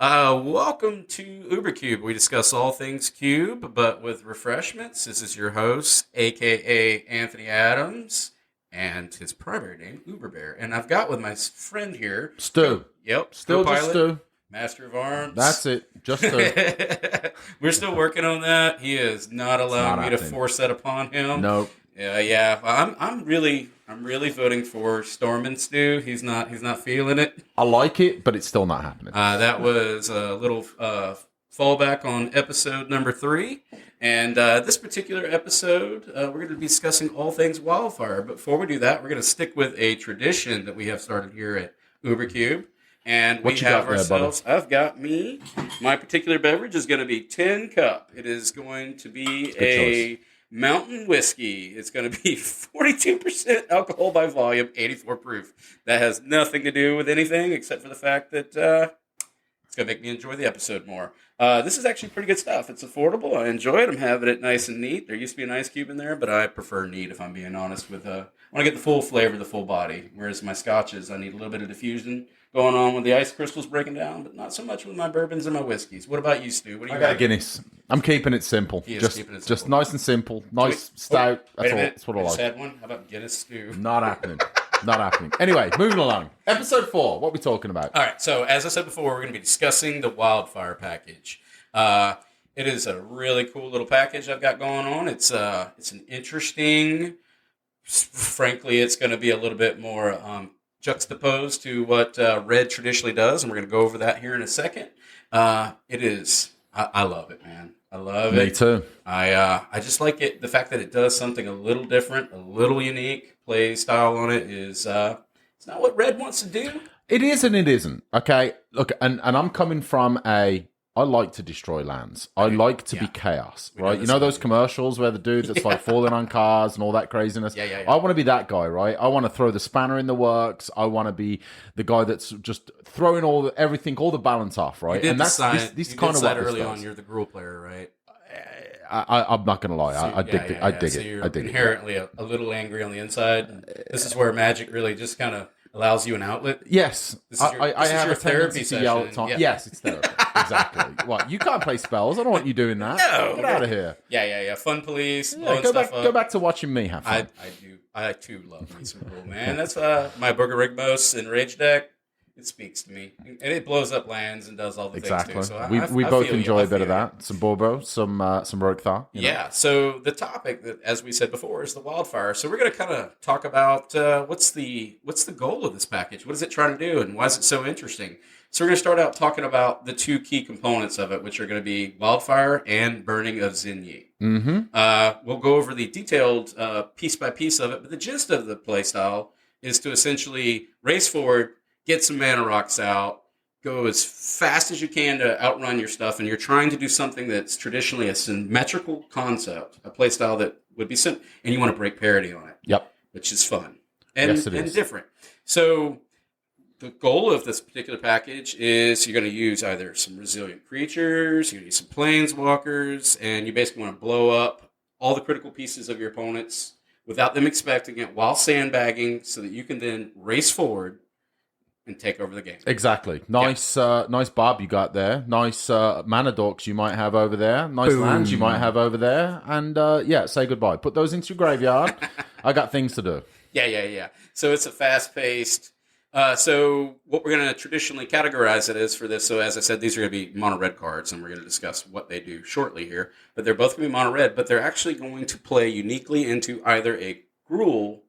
Welcome to UberCube. We discuss all things cube, but with refreshments. This is your host, aka Anthony Adams, and his primary name, Uberbear. And I've got with my friend here, Stu. Yep, Still co-pilot, just Stu. Master of Arms. That's it. Just Stu. We're still working on that. He is not allowing me to force that upon him. Nope. Yeah. I'm really voting for Storm and Stu. He's not feeling it. I like it, but it's still not happening. That was a little fallback on episode number 3. And this particular episode, we're going to be discussing all things Wildfire. But before we do that, we're going to stick with a tradition that we have started here at UberCube. And we have ourselves, I've got me, my particular beverage is going to be Tin Cup. It is going to be a mountain whiskey. It's going to be 42% alcohol by volume, 84 proof. That has nothing to do with anything except for the fact that it's going to make me enjoy the episode more. This is actually pretty good stuff. It's affordable. I enjoy it. I'm having it nice and neat. There used to be an ice cube in there, but I prefer neat if I'm being honest. I want to get the full flavor, the full body. Whereas my scotches, I need a little bit of diffusion going on with the ice crystals breaking down, but not so much with my bourbons and my whiskeys. What about you, Stu? What do you got? Guinness. I'm keeping it simple. Just nice and simple. Nice, stout. That's what I like. Had one? How about Guinness, Stu? Not happening. Not happening. Anyway, moving along. Episode 4. What are we talking about? All right. So, as I said before, we're going to be discussing the Wildfire package. It is a really cool little package I've got going on. It's an interesting. Frankly, it's going to be a little bit more juxtaposed to what red traditionally does, and we're going to go over that here in a second. It is. I love it, man. I love it. Me too. I just like it. The fact that it does something a little different, a little unique. Play style on it is it's not what red wants to do. It is and it isn't. Okay, look, and I'm coming from I like to destroy lands. I like to be chaos, right? You know those commercials where the dude that's like falling on cars and all that craziness? Yeah. I want to be that guy, right? I want to throw the spanner in the works. I want to be the guy that's just throwing all the balance off, right? You did and that's this kind of what early this on. does. You're the Gruul player, right? I'm not going to lie. I dig it. So you're I dig inherently a little angry on the inside. This is where magic really just kind of allows you an outlet. Yes. I have your a therapy session. Yell at Tom. Yeah. Yes, it's therapy. Exactly. What? You can't play spells. I don't want you doing that. No. Get out of here. Yeah. Fun police. Yeah, go back to watching me have fun. I do. I too love me some Gruul, man. That's my Burger Rigmos Enrich deck. It speaks to me, and it blows up lands and does all the things too. So we both enjoy a bit of that. Some Bobo, some Roquethar. Yeah. So the topic that, as we said before, is the Wildfire. So we're going to kind of talk about what's the goal of this package. What is it trying to do, and why is it so interesting? So we're going to start out talking about the two key components of it, which are going to be Wildfire and Burning of Xinyi. Mm-hmm. We'll go over the detailed piece by piece of it, but the gist of the playstyle is to essentially race forward, get some mana rocks out, go as fast as you can to outrun your stuff, and you're trying to do something that's traditionally a symmetrical concept, a playstyle that would be and you want to break parity on it. Yep. Which is fun and different. So the goal of this particular package is you're going to use either some resilient creatures, you're going to use some planeswalkers, and you basically want to blow up all the critical pieces of your opponents without them expecting it while sandbagging so that you can then race forward and take over the game. Exactly. Nice nice Bob you got there. Nice mana dorks you might have over there. Nice lands you might have over there. And say goodbye. Put those into your graveyard. I got things to do. Yeah. So it's a fast-paced... so what we're going to traditionally categorize it as for this, so as I said, these are going to be mono-red cards, and we're going to discuss what they do shortly here. But they're both going to be mono-red, but they're actually going to play uniquely into either a Gruul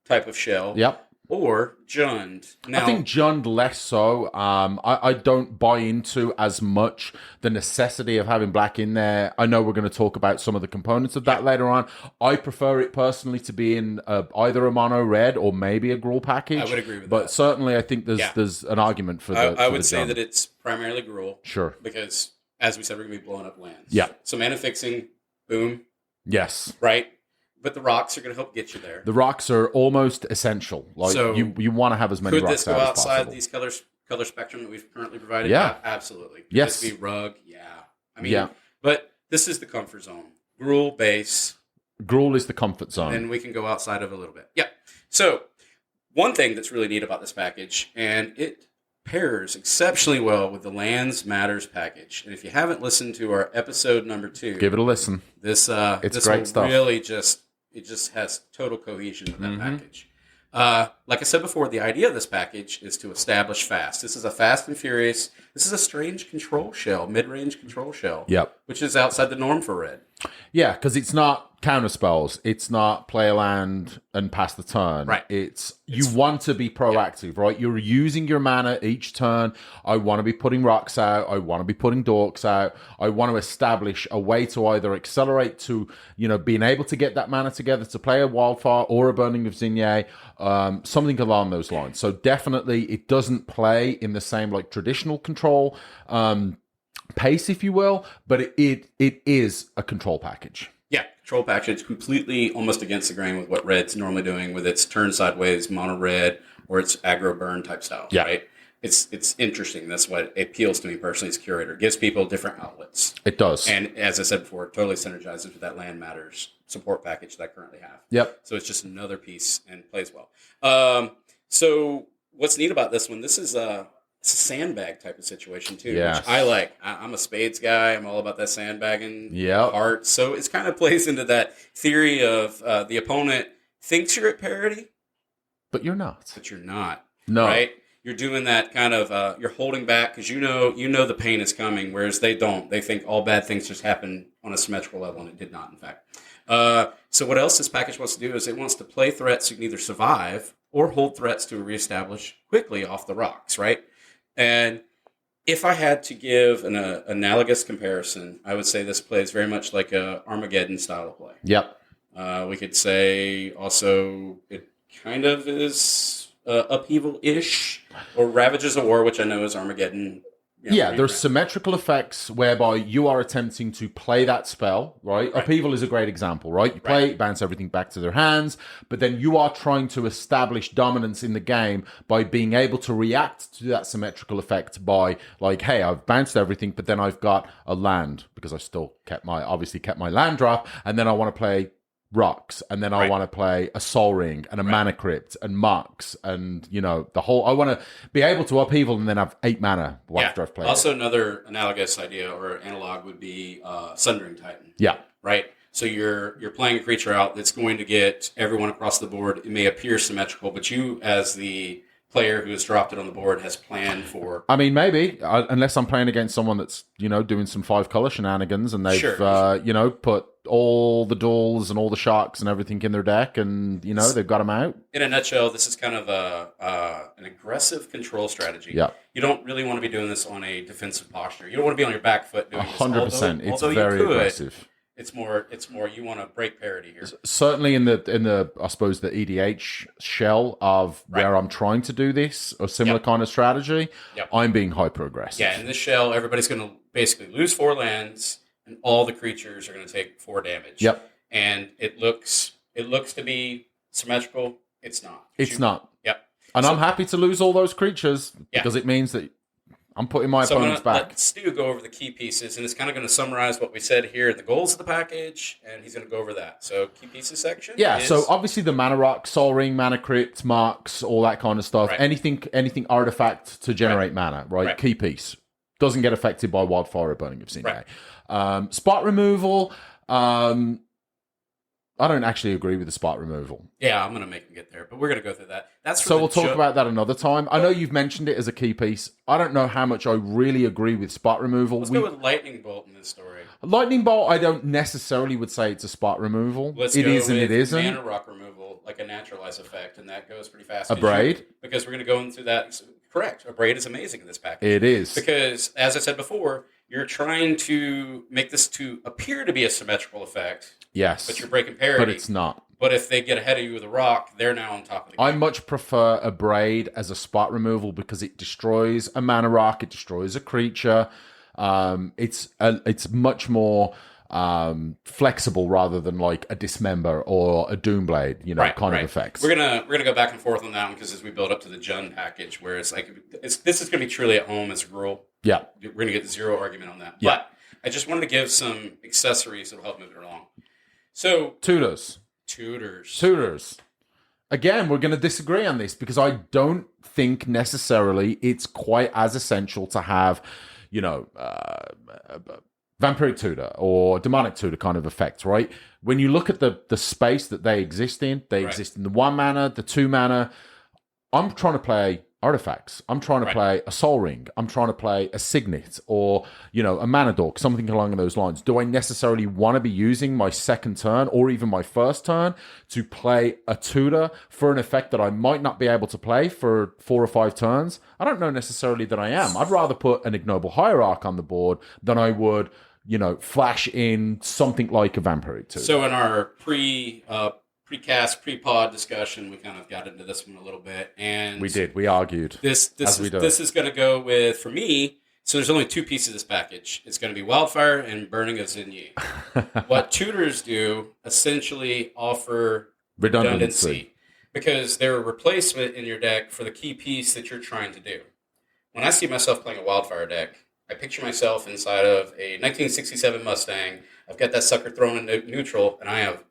type of shell... Yep. Or Jund. Now, I think Jund less so. I don't buy into as much the necessity of having black in there. I know we're going to talk about some of the components of that later on. I prefer it personally to be in either a mono red or maybe a Gruul package. I would agree with that. But certainly I think there's an argument for the I would the say Jund. that it's primarily Gruul. Sure. Because, as we said, we're going to be blowing up lands. Yeah. So mana fixing, boom. Yes. Right? But the rocks are going to help get you there. The rocks are almost essential. Like so you want to have as many rocks as possible. Could this go outside these color spectrum that we've currently provided? Yeah. Absolutely. Could yes. this be rug? Yeah. I mean, but this is the comfort zone. Gruul base. Gruul is the comfort zone. And we can go outside of a little bit. Yeah. So one thing that's really neat about this package, and it pairs exceptionally well with the Lands Matters package. And if you haven't listened to our episode number 2, Give it a listen. This great will stuff. really just has total cohesion with that package. Like I said before, the idea of this package is to establish fast. This is a fast and furious. This is a strange control shell, mid-range control shell. Yep. Which is outside the norm for red. Yeah, because it's not counter spells. It's not play a land and pass the turn. Right. You want to be proactive, right? You're using your mana each turn. I want to be putting rocks out. I want to be putting dorks out. I want to establish a way to either accelerate to, being able to get that mana together to play a Wildfire or a Burning of Zinye, something along those lines. So definitely it doesn't play in the same like traditional control pace, if you will, but it is a control package. Yeah, control package. It's completely almost against the grain with what red's normally doing with its turn sideways mono red or its aggro burn type style. Yeah. Right? It's interesting. That's what appeals to me personally as curator. It gives people different outlets. It does. And as I said before, it totally synergizes with that Land Matters support package that I currently have. Yep. So it's just another piece and plays well. So what's neat about this one, it's a sandbag type of situation too, Yes. which I like. I'm a spades guy. I'm all about that sandbagging Yep. part. So it's kind of plays into that theory of the opponent thinks you're at parity, But you're not. but you're not. No. Right? You're doing that kind of, you're holding back because you know the pain is coming, whereas they don't. They think all bad things just happen on a symmetrical level, and it did not, in fact. So what else this package wants to do is it wants to play threats you can either survive or hold threats to reestablish quickly off the rocks, right? And if I had to give an analogous comparison, I would say this plays very much like a Armageddon style of play. Yep. We could say also it kind of is upheaval-ish, or Ravages of War, which I know is Armageddon. Yeah, there's symmetrical effects whereby you are attempting to play that spell, right? Upheaval is a great example, right? You play, bounce everything back to their hands, but then you are trying to establish dominance in the game by being able to react to that symmetrical effect by like, hey, I've bounced everything, but then I've got a land because I still kept my land drop, and then I want to play rocks, and then I want to play a soul ring and a mana crypt and mucks, and the whole. I want to be able to upheaval and then have 8 mana after I've played. Also, another analogous idea or analog would be Sundering Titan. Yeah. Right. So you're playing a creature out that's going to get everyone across the board. It may appear symmetrical, but you, as the player who has dropped it on the board, has planned for. I mean, maybe unless I'm playing against someone that's doing some 5-color shenanigans, and they've put all the duels and all the sharks and everything in their deck, and they've got them out. In a nutshell, this is kind of an aggressive control strategy. Yeah, you don't really want to be doing this on a defensive posture. You don't want to be on your back foot doing 100%. this. It's very aggressive. It's more you want to break parity here. Certainly in the I suppose the EDH shell of where I'm trying to do this or similar kind of strategy, I'm being hyper aggressive. Yeah, in this shell, everybody's going to basically lose 4 lands, and all the creatures are going to take 4 damage. Yep. And it looks to be symmetrical. It's not. It's not. Yep. And I'm happy to lose all those creatures because it means that I'm putting my opponents back. Let Stu go over the key pieces, and it's kind of going to summarize what we said here, the goals of the package, and he's going to go over that. So, key pieces section. Yeah, so obviously the mana rock, soul ring, mana crypt, marks, all that kind of stuff. Right. Anything artifact to generate mana, right? Key piece. Doesn't get affected by Wildfire or Burning of Zinye. Spot removal. I don't actually agree with the spot removal. Yeah, I'm going to make him get there, but we're going to go through that. So we'll talk about that another time. I know you've mentioned it as a key piece. I don't know how much I really agree with spot removal. Let's go with Lightning Bolt in this story. Lightning Bolt, I don't necessarily would say it's a spot removal. It is and it isn't. Mana rock removal, like a naturalize effect, and that goes pretty fast. A braid? Because we're going to go into that. Correct. A braid is amazing in this package. It is. Because, as I said before, you're trying to make this to appear to be a symmetrical effect. Yes. But you're breaking parity. But it's not. But if they get ahead of you with a rock, they're now on top of the game. I much prefer a braid as a spot removal because it destroys a mana rock, it destroys a creature. It's much more flexible rather than like a dismember or a doomblade, kind of effects. We're gonna go back and forth on that one because as we build up to the Jund package, where it's like this is gonna be truly at home as a Gruul. Yeah, we're gonna get 0 argument on that. Yeah. But I just wanted to give some accessories that'll help move it along. So tutors. Again, we're going to disagree on this because I don't think necessarily it's quite as essential to have, you know, vampiric tutor or demonic tutor kind of effect, right? When you look at the space that they exist in, they exist in the 1 mana, the 2 mana. I'm trying to play artifacts. I'm trying to play a soul ring. I'm trying to play a signet or, you know, a mana dork, something along those lines. Do I necessarily want to be using my second turn or even my first turn to play a tutor for an effect that I might not be able to play for 4 or 5 turns? I don't know necessarily that I am. I'd rather put an ignoble hierarch on the board than I would, you know, flash in something like a vampiric tutor. So in our precast, pre-pod discussion, we kind of got into this one a little bit, and we did. We argued. This is going to go with, for me. So there's only 2 pieces of this package. It's going to be Wildfire and Burning of Xinyi. What tutors do essentially offer redundancy because they're a replacement in your deck for the key piece that you're trying to do. When I see myself playing a Wildfire deck, I picture myself inside of a 1967 Mustang. I've got that sucker thrown in neutral, and I have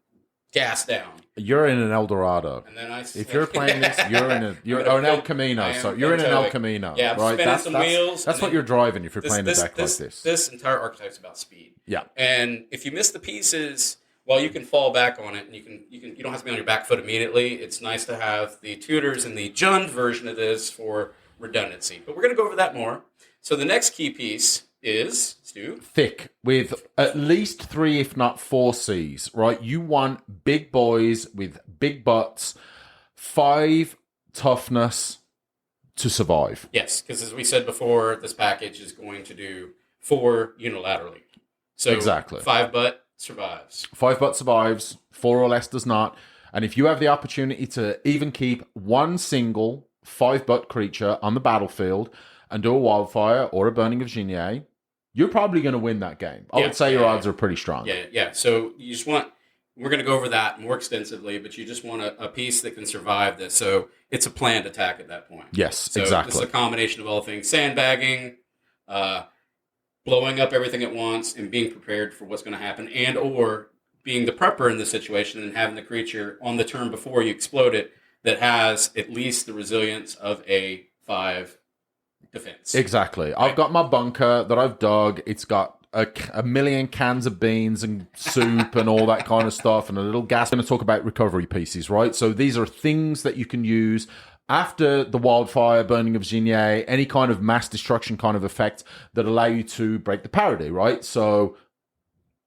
gas down. You're in an El Dorado. And then if you're playing this, you're in an El Camino. So you're in an El Camino. Yeah, I'm right? spinning some wheels. That's what you're driving if you're playing a deck like this. This entire archetype is about speed. Yeah. And if you miss the pieces, well, you can fall back on it, and you don't have to be on your back foot immediately. It's nice to have the tutors and the Jund version of this for redundancy. But we're going to go over that more. So the next key piece is, Stu? Thick, with at least 3, if not 4 Cs, right? You want big boys with big butts, 5 toughness to survive. Yes, because as we said before, this package is going to do 4 unilaterally. So exactly. 5 butt survives. 5 butt survives, 4 or less does not. And if you have the opportunity to even keep one single 5 butt creature on the battlefield and do a Wildfire or a Burning of Xinyi, you're probably going to win that game. I would say your odds are pretty strong. Yeah. So you just want, we're going to go over that more extensively, but you just want a piece that can survive this. So it's a planned attack at that point. Yes, so exactly. It's a combination of all things: sandbagging, blowing up everything at once, and being prepared for what's going to happen, and or being the prepper in this situation and having the creature on the turn before you explode it that has at least the resilience of a 5 defense. Exactly. Right? I've got my bunker that I've dug. It's got a million cans of beans and soup and all that kind of stuff and a little gas. I'm going to talk about recovery pieces, right? So these are things that you can use after the Wildfire, Burning of Xinyi, any kind of mass destruction kind of effect that allow you to break the parity, right? So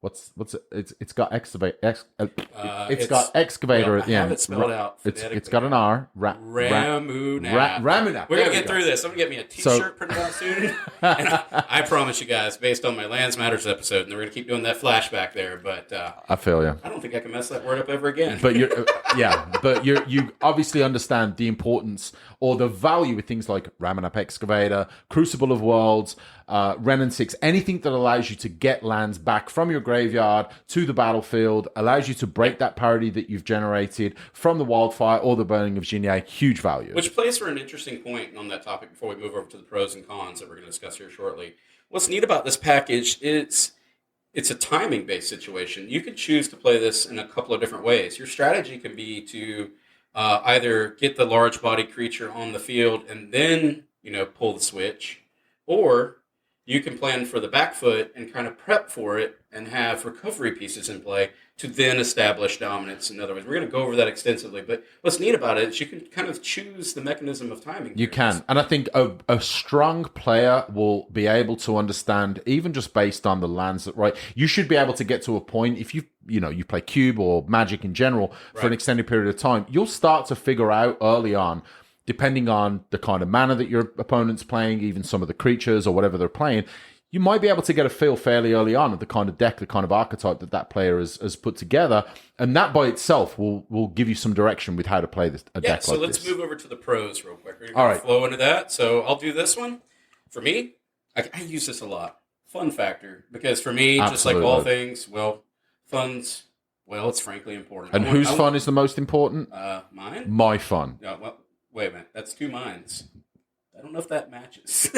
what's it? It's got excavate. It's got excavator at the end. Have it spelled out. It's got an R. Ramunap. Ramunap. We're gonna get through this. I'm gonna get me a T-shirt printed out soon. And I promise you guys, based on my Lands Matters episode, and we're gonna keep doing that flashback there. But I feel you. I don't think I can mess that word up ever again. But you obviously understand the importance or the value with things like Ramunap Excavator, Crucible of Worlds, Ren and 6, anything that allows you to get lands back from your graveyard to the battlefield, allows you to break that parity that you've generated from the Wildfire or the Burning of Xinyi. Huge value. Which plays for an interesting point on that topic before we move over to the pros and cons that we're going to discuss here shortly. What's neat about this package is it's a timing-based situation. You can choose to play this in a couple of different ways. Your strategy can be to either get the large body creature on the field and then, pull the switch, or you can plan for the back foot and kind of prep for it and have recovery pieces in play to then establish dominance. In other words, we're going to go over that extensively. But what's neat about it is you can kind of choose the mechanism of timing. You can. And I think a strong player will be able to understand, even just based on the lands that, right, you should be able to get to a point, if you play Cube or Magic in general for an extended period of time, you'll start to figure out early on, depending on the kind of mana that your opponent's playing, even some of the creatures or whatever they're playing, you might be able to get a feel fairly early on of the kind of deck, the kind of archetype that player has put together. And that by itself will give you some direction with how to play a deck like this. So let's move over to the pros real quick. We're going to flow into that. So I'll do this one. For me, I use this a lot. Fun factor. Because for me, just like all things, fun's, it's frankly important. And whose fun is the most important? Mine? My fun. No, wait a minute. That's 2 mines. I don't know if that matches.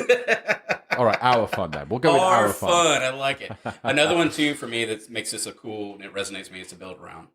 All right, our fun then. We'll go with our fun. I like it. Another one, too, for me that makes this a cool, and it resonates with me, it's a build around.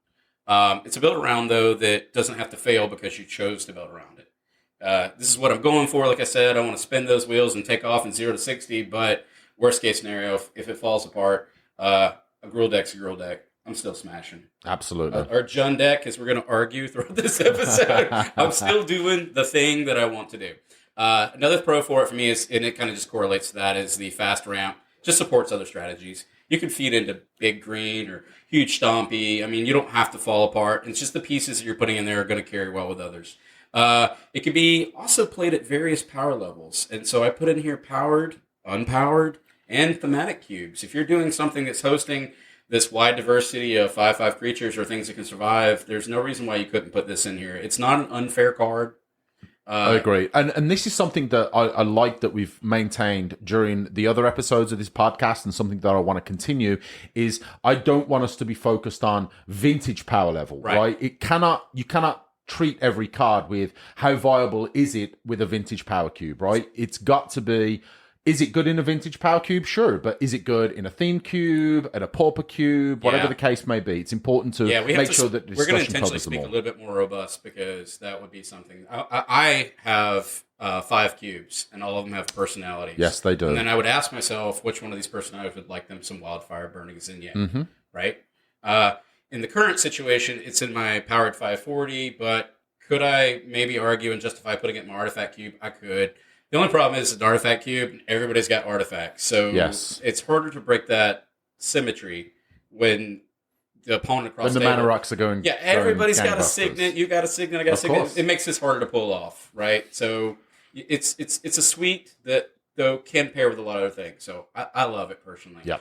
It's a build around, though, that doesn't have to fail because you chose to build around it. This is what I'm going for. Like I said, I want to spin those wheels and take off in 0 to 60, but worst case scenario, if it falls apart, a Gruul deck's a Gruul deck. I'm still smashing. Absolutely. Our Jun deck, as we're going to argue throughout this episode, I'm still doing the thing that I want to do. Another pro for it for me is, and it kind of just correlates to that, is the fast ramp. Just supports other strategies. You can feed into big green or huge stompy. I mean, you don't have to fall apart. It's just the pieces that you're putting in there are going to carry well with others. It can be also played at various power levels. And so I put in here powered, unpowered, and thematic cubes. If you're doing something that's hosting this wide diversity of 5/5 creatures or things that can survive, there's no reason why you couldn't put this in here. It's not an unfair card. I agree. And this is something that I like that we've maintained during the other episodes of this podcast, and something that I want to continue is I don't want us to be focused on vintage power level, right? You cannot treat every card with how viable is it with a vintage power cube, right? It's got to be, is it good in a vintage power cube? Sure. But is it good in a theme cube, at a pauper cube, whatever the case may be? It's important to make sure that the we're going to discussion intentionally covers them speak all. a little bit more robust, because that would be something. I have 5 cubes, and all of them have personalities. Yes, they do. And then I would ask myself which one of these personalities would like them some Wildfire burning Zinnia, right? In the current situation, it's in my powered 540, but could I maybe argue and justify putting it in my artifact cube? I could. The only problem is it's an artifact cube, and everybody's got artifacts. So it's harder to break that symmetry when the opponent across the mana rocks are going. Yeah, everybody's got a signet. You got a signet. I got a signet. It makes this harder to pull off, right? So it's a suite that, though, can pair with a lot of other things. So I love it personally. Yeah.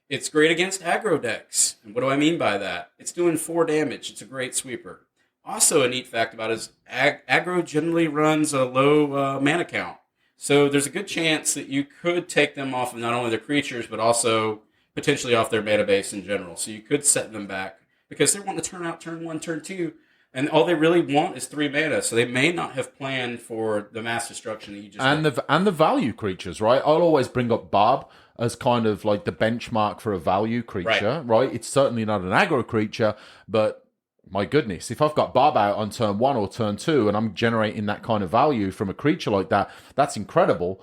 It's great against aggro decks. And what do I mean by that? It's doing 4 damage. It's a great sweeper. Also, a neat fact about it is aggro generally runs a low mana count. So there's a good chance that you could take them off of not only their creatures, but also potentially off their mana base in general. So you could set them back, because they want to turn out turn 1, turn 2, and all they really want is 3 mana. So they may not have planned for the mass destruction that you just and the value creatures, right? I'll always bring up Bob as kind of like the benchmark for a value creature, right? It's certainly not an aggro creature, but my goodness, if I've got Bob out on turn 1 or turn 2 and I'm generating that kind of value from a creature like that, that's incredible.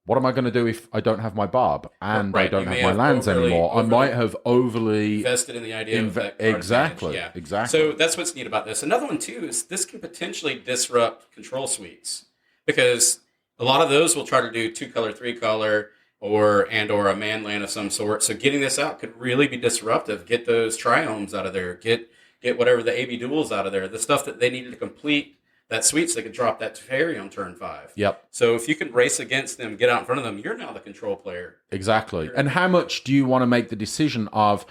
What am I going to do if I don't have my Bob and I don't have my lands anymore? I might have overly invested in the idea of that card exactly. So that's what's neat about this. Another one, too, is this can potentially disrupt control suites, because a lot of those will try to do 2-color, 3-color, or a man land of some sort. So getting this out could really be disruptive. Get those triomes out of there. Get whatever the AB duels out of there, the stuff that they needed to complete that suite so they could drop that fairy on turn 5. Yep. So if you can race against them, get out in front of them, you're now the control player. Exactly. And how much do you want to make the decision of,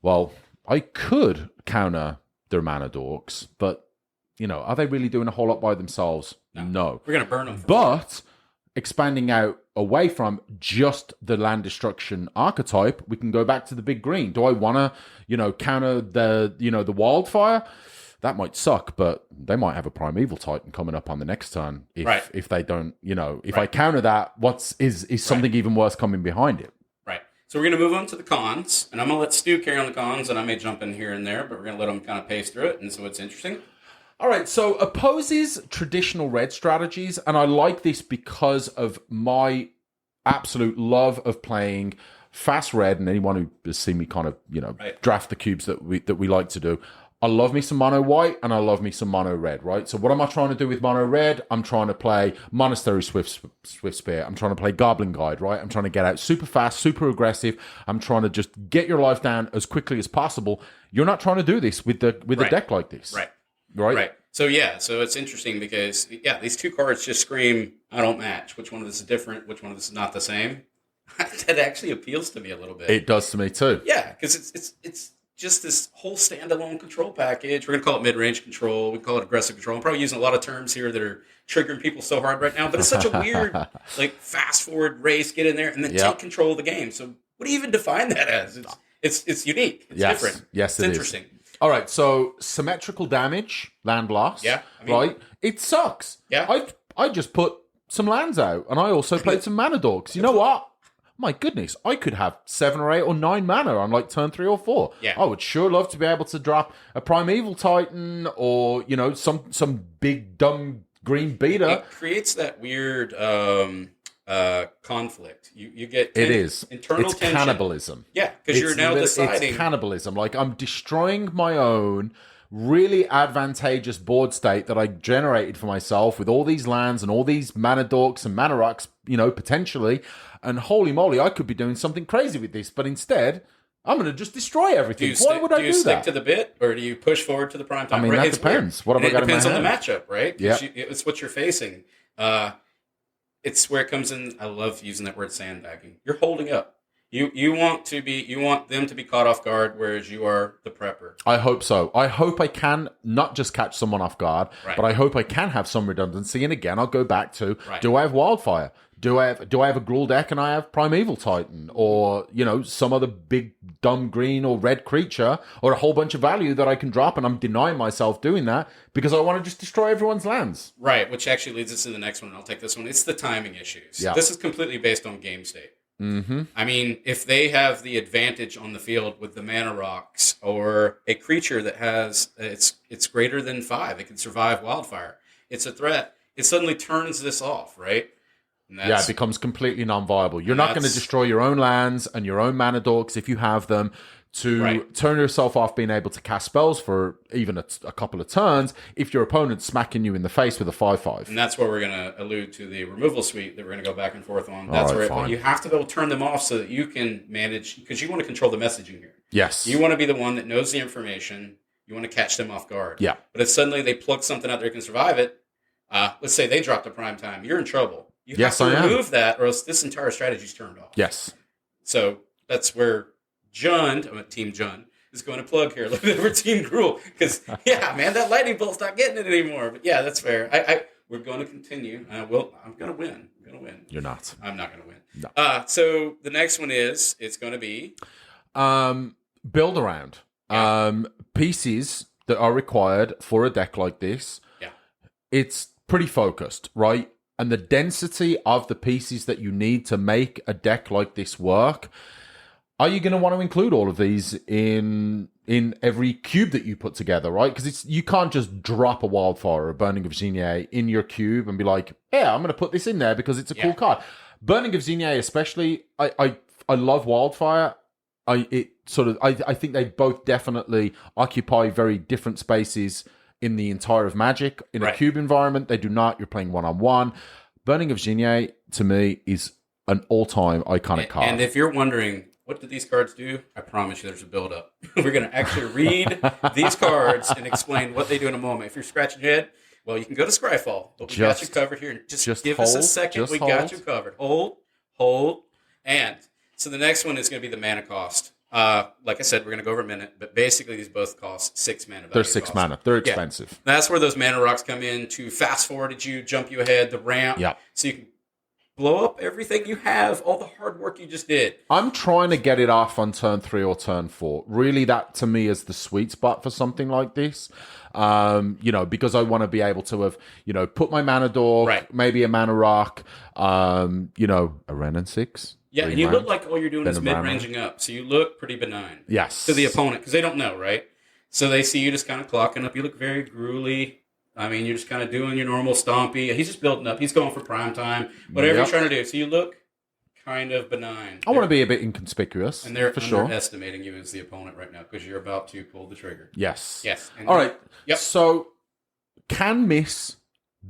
well, I could counter their mana dorks, but, are they really doing a whole lot by themselves? No. We're going to burn them. But expanding out away from just the land destruction archetype, we can go back to the big green. Do I want to, counter the wildfire? That might suck, but they might have a primeval titan coming up on the next turn. If they don't, if I counter that, is something even worse coming behind it? Right. So we're going to move on to the cons, and I'm going to let Stu carry on the cons, and I may jump in here and there, but we're going to let him kind of pace through it, and so it's interesting. All right, so opposes traditional red strategies, and I like this because of my absolute love of playing fast red, and anyone who has seen me kind of, draft the cubes that we like to do. I love me some mono white, and I love me some mono red, right? So what am I trying to do with mono red? I'm trying to play Monastery Swift Spear. I'm trying to play Goblin Guide, right? I'm trying to get out super fast, super aggressive. I'm trying to just get your life down as quickly as possible. You're not trying to do this with a deck like this. Right. So it's interesting because, these 2 cards just scream, I don't match. Which one of this is different? Which one of this is not the same? That actually appeals to me a little bit. It does to me too. Yeah, because it's just this whole standalone control package. We're going to call it mid-range control. We call it aggressive control. I'm probably using a lot of terms here that are triggering people so hard right now, but it's such a weird, fast-forward race, get in there, and then take control of the game. So what do you even define that as? It's unique. It's different. Yes, it's interesting. All right, so symmetrical damage, land loss. Yeah. Right? It sucks. Yeah. I just put some lands out, and I also played some mana dogs. You know what? my goodness, I could have 7 or 8 or 9 mana on like turn 3 or 4. Yeah. I would sure love to be able to drop a Primeval Titan or, some big dumb green beater. It creates that weird conflict. You get It is internal it's tension. Cannibalism. Yeah, because you're now deciding. It's cannibalism. Like, I'm destroying my own really advantageous board state that I generated for myself with all these lands and all these mana dorks and mana rocks, potentially. And holy moly, I could be doing something crazy with this. But instead, I'm going to just destroy everything. Why would I do that? Do you stick to the bit, or do you push forward to the prime time? I mean, that depends. What have I got in my hand? It depends on the matchup, right? Yeah. It's what you're facing. It's where it comes in. I love using that word sandbagging. You're holding up. You want them to be caught off guard, whereas you are the prepper. I hope so. I hope I can not just catch someone off guard, but I hope I can have some redundancy. And again, I'll go back to, do I have Wildfire? Do I have a Gruul deck and I have Primeval Titan? Or, some other big, dumb green or red creature, or a whole bunch of value that I can drop, and I'm denying myself doing that because I want to just destroy everyone's lands. Right, which actually leads us to the next one. I'll take this one. It's the timing issues. Yeah. This is completely based on game state. Mm-hmm. I mean, if they have the advantage on the field with the mana rocks or a creature that has it's greater than 5, it can survive Wildfire. It's a threat. It suddenly turns this off, right? It becomes completely non-viable. You're not going to destroy your own lands and your own mana dorks if you have them to turn yourself off being able to cast spells for even a couple of turns if your opponent's smacking you in the face with a 5/5. And that's where we're going to allude to the removal suite that we're going to go back and forth on. That's where but you have to be able to turn them off so that you can manage, because you want to control the messaging here. Yes. You want to be the one that knows the information. You want to catch them off guard. Yeah. But if suddenly they plug something out there that can survive it, let's say they dropped a prime time, you're in trouble. You have to remove that, or else this entire strategy is turned off. Yes. So that's where Team Jund, is going to plug here a little bit over Team Gruul. Because, man, that lightning bolt's not getting it anymore. But, yeah, that's fair. We're going to continue. I'm going to win. You're not. I'm not going to win. No. So the next one it's going to be... build around. Pieces that are required for a deck like this. Yeah. It's pretty focused, right? And the density of the pieces that you need to make a deck like this work, are you going to want to include all of these in every cube that you put together, right? Because you can't just drop a Wildfire or a Burning of Xenia in your cube and be like, yeah, I'm going to put this in there because it's a cool card. Burning of Xenia especially, I love Wildfire. I think they both definitely occupy very different spaces in the entire of Magic. In a cube environment, they do not. You're playing one-on-one. Burning of Xenia, to me, is an all-time iconic card. And if you're wondering, what do these cards do? I promise you there's a build-up. We're going to actually read these cards and explain what they do in a moment. If you're scratching your head, well, you can go to Scryfall. But we got you covered here. And just give us a second. We got you covered. Hold. And so the next one is going to be the mana cost. Like I said, we're going to go over a minute, but basically these both cost 6 mana. They're 6 mana. They're expensive. Yeah. That's where those mana rocks come in to fast forward you, jump you ahead, the ramp. Yeah. So you can blow up everything you have, all the hard work you just did. I'm trying to get it off on turn 3 or turn 4. Really, that to me is the sweet spot for something like this. Because I want to be able to have, put my mana dork, maybe a mana rock, a Ren and 6. Yeah, and you look like all you're doing is mid-ranging up. So you look pretty benign. Yes. To the opponent, because they don't know, right? So they see you just kind of clocking up. You look very gruely. I mean, you're just kind of doing your normal stompy. He's just building up. He's going for prime time. Whatever you're trying to do. So you look kind of benign. I want to be a bit inconspicuous. And they're for sure. underestimating you as the opponent right now because you're about to pull the trigger. Yes. And all right. Yep. So can miss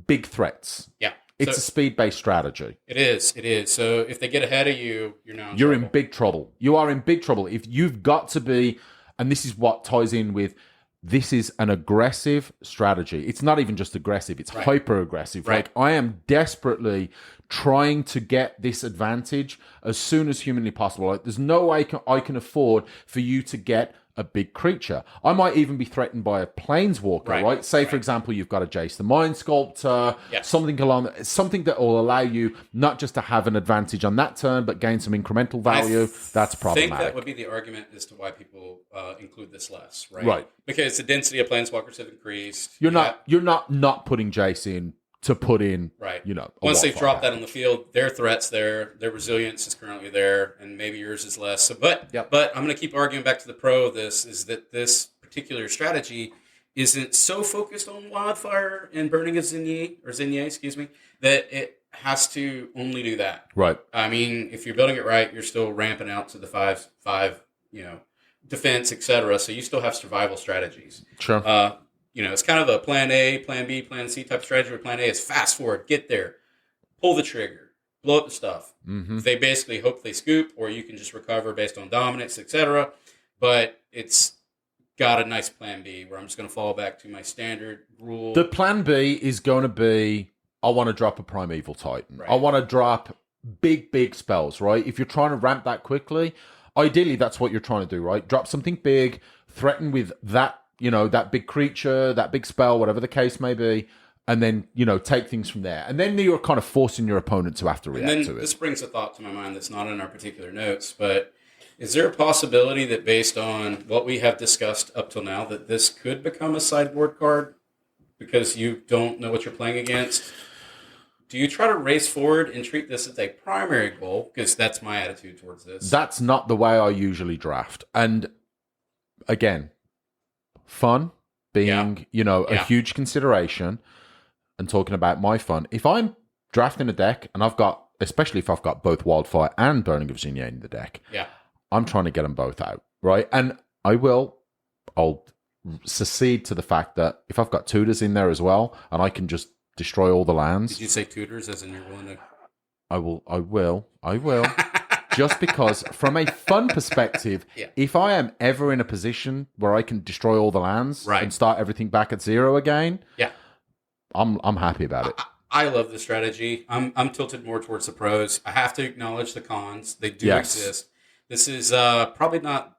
big threats. Yeah. It's a speed-based strategy. It is. So if they get ahead of you, you're in big trouble. You are in big trouble. If you've got to be, and this is what ties in with, this is an aggressive strategy. It's not even just aggressive. It's hyper-aggressive. Right. Like, I am desperately trying to get this advantage as soon as humanly possible. Like, there's no way I can afford for you to get a big creature. I might even be threatened by a planeswalker, right? Say, for example, you've got a Jace the Mind Sculptor, something that will allow you not just to have an advantage on that turn, but gain some incremental value. That's problematic. I think that would be the argument as to why people include this less, right? Right. Because the density of planeswalkers have increased. You're not putting Jace in to put in, right. you know, Once they've dropped package. that on the field, their threat's there, their resilience is currently there, and maybe yours is less. So, but I'm going to keep arguing back to the pro of this, is that this particular strategy isn't so focused on Wildfire and burning of Xingye, excuse me, that it has to only do that. Right. I mean, if you're building it right, you're still ramping out to the five, defense, etc. So you still have survival strategies. Sure. It's kind of a plan A, plan B, plan C type strategy, where plan A is fast forward, get there, pull the trigger, blow up the stuff. Mm-hmm. They basically hope they scoop, or you can just recover based on dominance, etc. But it's got a nice plan B where I'm just going to fall back to my standard rule. The plan B is going to be, I want to drop a Primeval Titan. Right. I want to drop big spells, right? If you're trying to ramp that quickly, ideally that's what you're trying to do, right? Drop something big, threaten with that, that big creature, that big spell, whatever the case may be, and then, take things from there. And then you're kind of forcing your opponent to have to react to it. This brings a thought to my mind that's not in our particular notes, but is there a possibility that based on what we have discussed up till now, that this could become a sideboard card because you don't know what you're playing against? Do you try to race forward and treat this as a primary goal? Because that's my attitude towards this. That's not the way I usually draft. And again, fun being, a huge consideration, and talking about my fun. If I'm drafting a deck and especially if I've got both Wildfire and Burning of Xingye in the deck, I'm trying to get them both out, right? And I'll secede to the fact that if I've got tutors in there as well, and I can just destroy all the lands. Did you say tutors as in you're willing to? I will. Just because from a fun perspective, if I am ever in a position where I can destroy all the lands and start everything back at zero again, I'm happy about it. I love the strategy. I'm tilted more towards the pros. I have to acknowledge the cons. They do exist. This is probably not.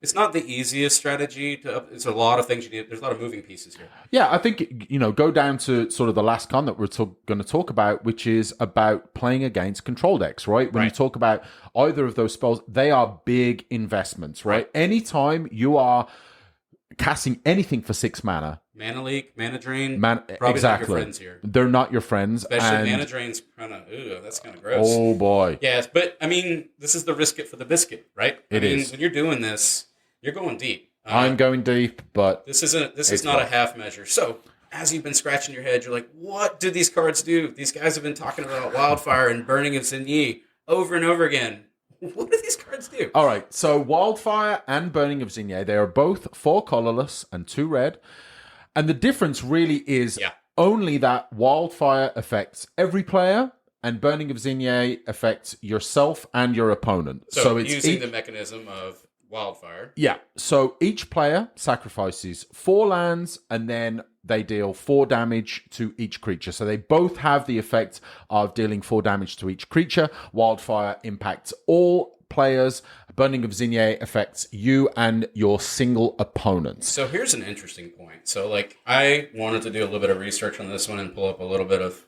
It's not the easiest strategy. It's a lot of things you need. There's a lot of moving pieces here. Yeah, I think, go down to sort of the last con that we're going to talk about, which is about playing against control decks, right? When you talk about either of those spells, they are big investments, right? Anytime you are casting anything for 6 mana. Mana leak, mana drain, probably exactly. Not your friends here. They're not your friends. Especially mana drain's kind of, that's kind of gross. Oh, boy. Yes, but, I mean, this is the risk it for the biscuit, right? It is. When you're doing this, you're going deep. I'm going deep, but this is not a half measure. So, as you've been scratching your head, you're like, what do these cards do? These guys have been talking about Wildfire and Burning of Xingye over and over again. What do these cards do? All right, so Wildfire and Burning of Xingye, they are both 4 colorless and 2 red. And the difference really is only that Wildfire affects every player, and Burning of Xingye affects yourself and your opponent. So it's using the mechanism of Wildfire. Yeah. So each player sacrifices 4 lands, and then they deal 4 damage to each creature. So they both have the effect of dealing 4 damage to each creature. Wildfire impacts all players. Burning of Xingye affects you and your single opponents. So here's an interesting point. So I wanted to do a little bit of research on this one and pull up a little bit of,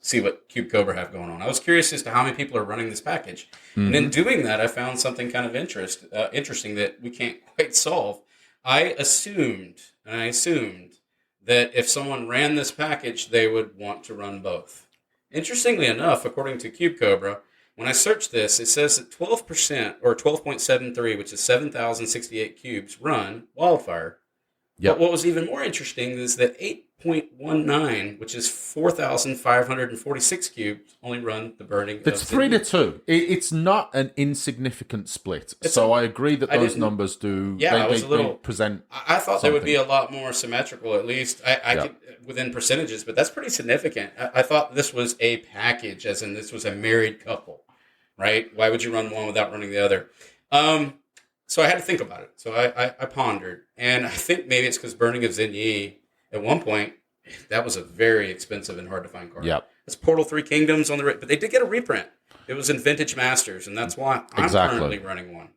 see what Cube Cobra have going on. I was curious as to how many people are running this package. Mm-hmm. And in doing that, I found something kind of interesting that we can't quite solve. I assumed that if someone ran this package, they would want to run both. Interestingly enough, according to Cube Cobra, when I searched this, it says that 12% or 12.73, which is 7,068 cubes, run Wildfire. Yep. But what was even more interesting is that 8.19, which is 4,546 cubes, only run the Burning. It's 3-2. It's not an insignificant split. I agree that those numbers do. Yeah, they present. I thought they would be a lot more symmetrical, at least I could, within percentages, but that's pretty significant. I thought this was a package, as in this was a married couple, right? Why would you run one without running the other? So I had to think about it. So I pondered, and I think maybe it's because Burning of Xingye at one point, that was a very expensive and hard to find card. Yep. It's Portal 3 Kingdoms on the but they did get a reprint. It was in Vintage Masters, and that's why I'm currently running one.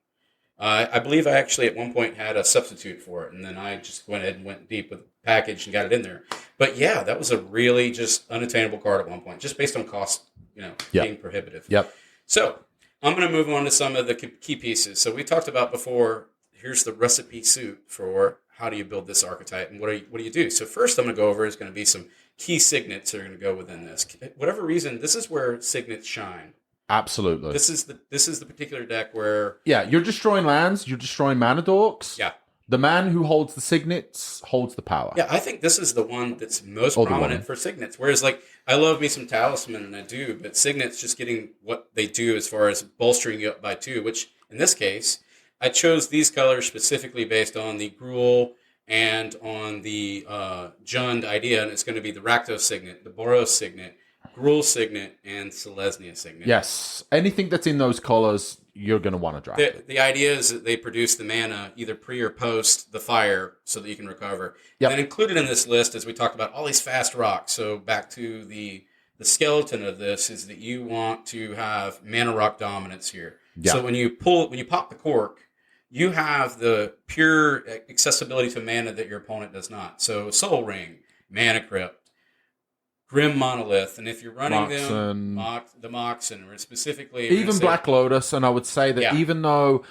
I believe I actually at one point had a substitute for it, and then I just went ahead and went deep with the package and got it in there. But yeah, that was a really just unattainable card at one point, just based on cost, being prohibitive. Yep. So I'm going to move on to some of the key pieces. So we talked about before, here's the recipe suit for how do you build this archetype and what do you do? So first I'm going to go over is going to be some key signets that are going to go within this. Whatever reason, this is where signets shine. Absolutely. This is the particular deck where you're destroying lands, you're destroying mana dorks. Yeah. The man who holds the signets holds the power. Yeah, I think this is the one that's most prominent for signets. Whereas, like, I love me some talisman, and I do, but signets just getting what they do as far as bolstering you up by 2, which in this case, I chose these colors specifically based on the Gruul and on the Jund idea, and it's going to be the Rakdos signet, the Boros signet, Gruul signet, and Selesnya signet. Yes. Anything that's in those colors, you're going to want to draft it. The idea is that they produce the mana either pre or post the fire so that you can recover. Yep. And then included in this list, as we talked about, all these fast rocks. So back to the skeleton of this is that you want to have mana rock dominance here. Yep. So when you pop the cork, you have the pure accessibility to mana that your opponent does not. So Soul Ring, Mana Crypt, Grim Monolith, and if you're running the Moxen, or specifically... Even Black Lotus, and I would say that even though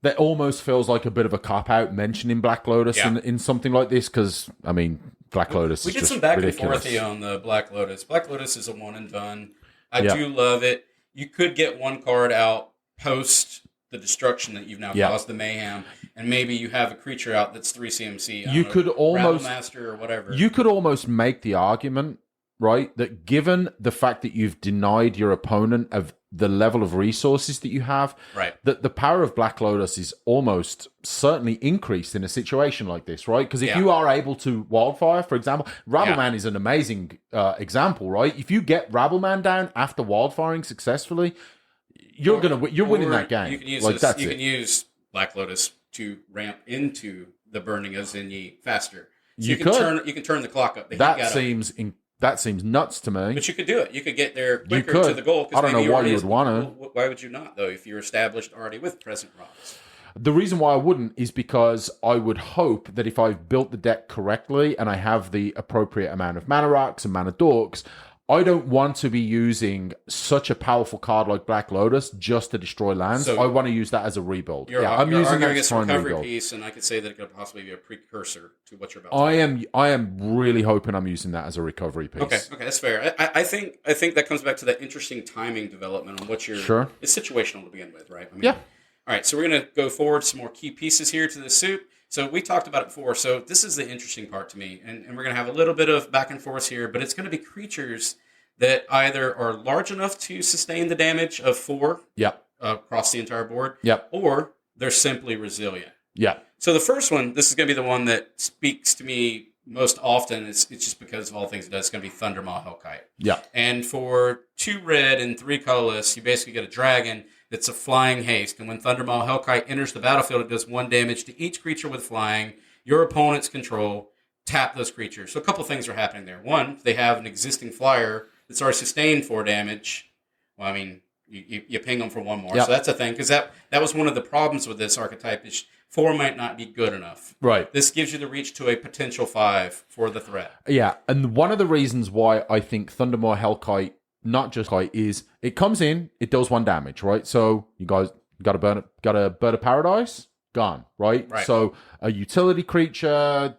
that almost feels like a bit of a cop-out mentioning Black Lotus in something like this, because, I mean, Black Lotus is just ridiculous. We did some back and forth here on the Black Lotus. Black Lotus is a one and done. I do love it. You could get one card out post the destruction that you've now caused, the mayhem, and maybe you have a creature out that's 3 CMC. You could almost Master or whatever. You could almost make the argument, right, that given the fact that you've denied your opponent of the level of resources that you have, that the power of Black Lotus is almost certainly increased in a situation like this, right? Because if you are able to Wildfire, for example, Rabbleman is an amazing example, right? If you get Rabbleman down after Wildfiring successfully, you're winning that game. You can use you can use Black Lotus to ramp into the burning of Zinyi faster. So you can turn the clock up. That seems nuts to me. But you could do it. You could get there quicker to the goal. I don't know why you would want to. Why would you not, though, if you're established already with present rocks? The reason why I wouldn't is because I would hope that if I've built the deck correctly and I have the appropriate amount of mana rocks and mana dorks, I don't want to be using such a powerful card like Black Lotus just to destroy lands. So I want to use that as a rebuild. I'm using that as a recovery piece, and I could say that it could possibly be a precursor to what you're about to do. I am really hoping I'm using that as a recovery piece. Okay, that's fair. I think that comes back to that interesting timing development on what you're... Sure. It's situational to begin with, right? All right, so we're going to go forward some more key pieces here to the soup. So we talked about it before. So this is the interesting part to me. And we're going to have a little bit of back and forth here, but it's going to be creatures that either are large enough to sustain the damage of 4 across the entire board, or they're simply resilient. So the first one, this is going to be the one that speaks to me most often. It's just because of all things it does. It's going to be Thundermaw Hellkite. And for 2 red and 3 colorless, you basically get a dragon that's a flying haste. And when Thundermaw Hellkite enters the battlefield, it does 1 damage to each creature with flying. Your opponent's control, tap those creatures. So a couple things are happening there. One, they have an existing flyer that's already sustained 4 damage. Well, I mean, you ping them for 1 more. So that's a thing. Because that was one of the problems with this archetype is 4 might not be good enough. Right. This gives you the reach to a potential 5 for the threat. Yeah, and one of the reasons why I think Thundermaw Hellkite, not just Kite, is it comes in, it does 1 damage, right? So you guys got a Bird of Paradise, gone, right? So a utility creature,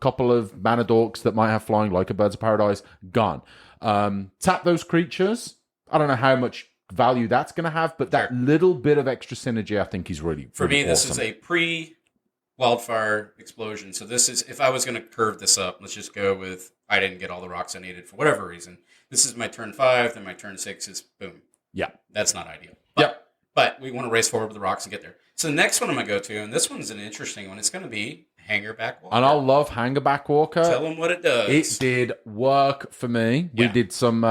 couple of mana dorks that might have flying like a Birds of Paradise, gone. Tap those creatures. I don't know how much value that's going to have, but that little bit of extra synergy I think is really for me awesome. This is a pre-Wildfire explosion. So this is, if I was going to curve this up, let's just go with I didn't get all the rocks I needed for whatever reason. This is my turn 5, then my turn 6 is boom. That's not ideal. But we want to race forward with the rocks and get there. So the next one I'm going to go to, and this one's an interesting one, it's going to be Hangerback Walker. And I love Hangerback Walker. Tell them what it does. It did work for me. We did some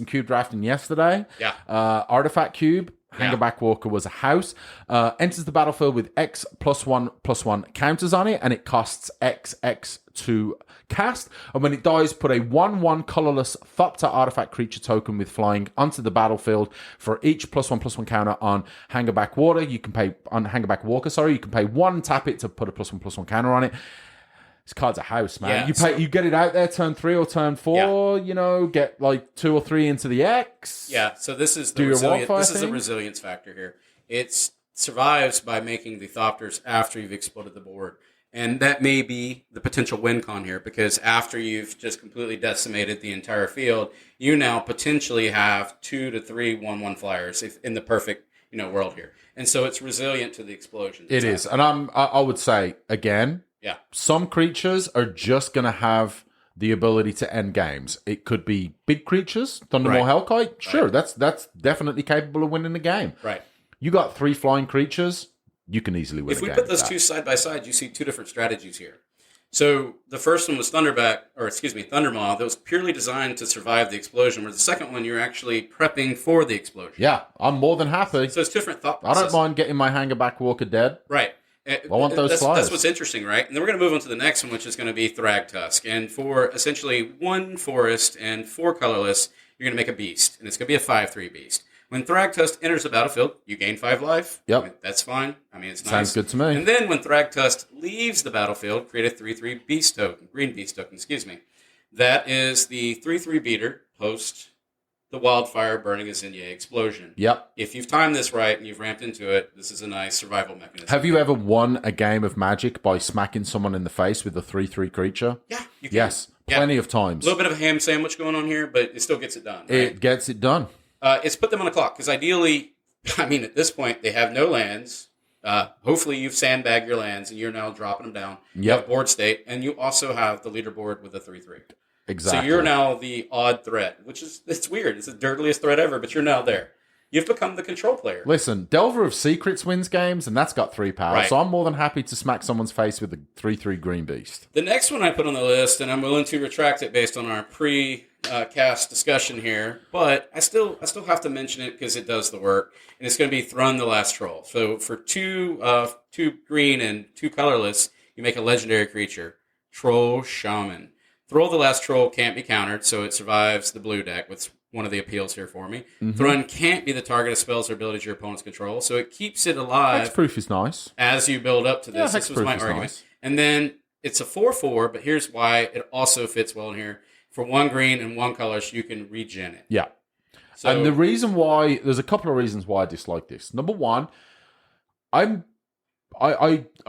cube drafting yesterday. Artifact cube. Hangerback Walker was a house. Enters the battlefield with X +1/+1 counters on it, and it costs XX to cast. And when it dies, put a 1/1 colorless Thopter artifact creature token with flying onto the battlefield. For each +1/+1 counter on Hangerback Walker, you can pay 1, tap it to put a +1/+1 counter on it. This card's a house, man. You get it out there turn 3 or turn 4, get like 2 or 3 into the X. So this is the resilience factor here. It survives by making the Thopters after you've exploded the board. And that may be the potential win con here, because after you've just completely decimated the entire field, you now potentially have 2 to 3 1/1 flyers in the perfect world here. And so it's resilient to the explosion. It is. And I would say, again, yeah, some creatures are just going to have the ability to end games. It could be big creatures, Thundermaw Hellkite. Sure, that's definitely capable of winning the game. Right. You got 3 flying creatures, you can easily win a game. If we put those two side by side, you see 2 different strategies here. So the first one was Thundermaw, that was purely designed to survive the explosion, where the second one, you're actually prepping for the explosion. Yeah, I'm more than happy. So it's different thought process. I don't mind getting my Hangerback Walker dead. Right. I want those flyers. That's what's interesting, right? And then we're going to move on to the next one, which is going to be Thragtusk. And for essentially 1 forest and 4 colorless, you're going to make a beast. And it's going to be a 5/3 beast. When Thragtusk enters the battlefield, you gain 5 life. Yep. I mean, that's fine. I mean, it's nice. Sounds good to me. And then when Thragtusk leaves the battlefield, create a 3/3 beast token, green beast token, That is the 3/3 beater post the Wildfire burning a Zinye explosion. Yep. If you've timed this right and you've ramped into it, this is a nice survival mechanism. Have you ever won a game of Magic by smacking someone in the face with a 3/3 creature? Yeah, you can. Yes, plenty of times. A little bit of a ham sandwich going on here, but it still gets it done. Right? It gets it done. It's put them on a clock, because ideally, I mean, at this point, they have no lands. Hopefully, you've sandbagged your lands, and you're now dropping them down. Yep. You have board state, and you also have the leaderboard with a 3/3. Exactly. So you're now the odd threat, it's weird. It's the dirtiest threat ever, but you're now there. You've become the control player. Listen, Delver of Secrets wins games, and that's got 3 power. Right. So I'm more than happy to smack someone's face with a 3/3 green beast. The next one I put on the list, and I'm willing to retract it based on our pre-cast discussion here, but I still have to mention it because it does the work, and it's going to be Thrun the Last Troll. So for 2 green and 2 colorless, you make a legendary creature, Troll Shaman. Thrall the Last Troll can't be countered, so it survives the blue deck. What's one of the appeals here for me. Mm-hmm. Thrun can't be the target of spells or abilities your opponents control, so it keeps it alive. Hexproof is nice. As you build up to this. This was my argument. Nice. And then it's a 4/4, but here's why it also fits well in here. For 1 green and 1 colorless, you can regen it. Yeah. So, and the reason why, there's a couple of reasons why I dislike this. Number one, I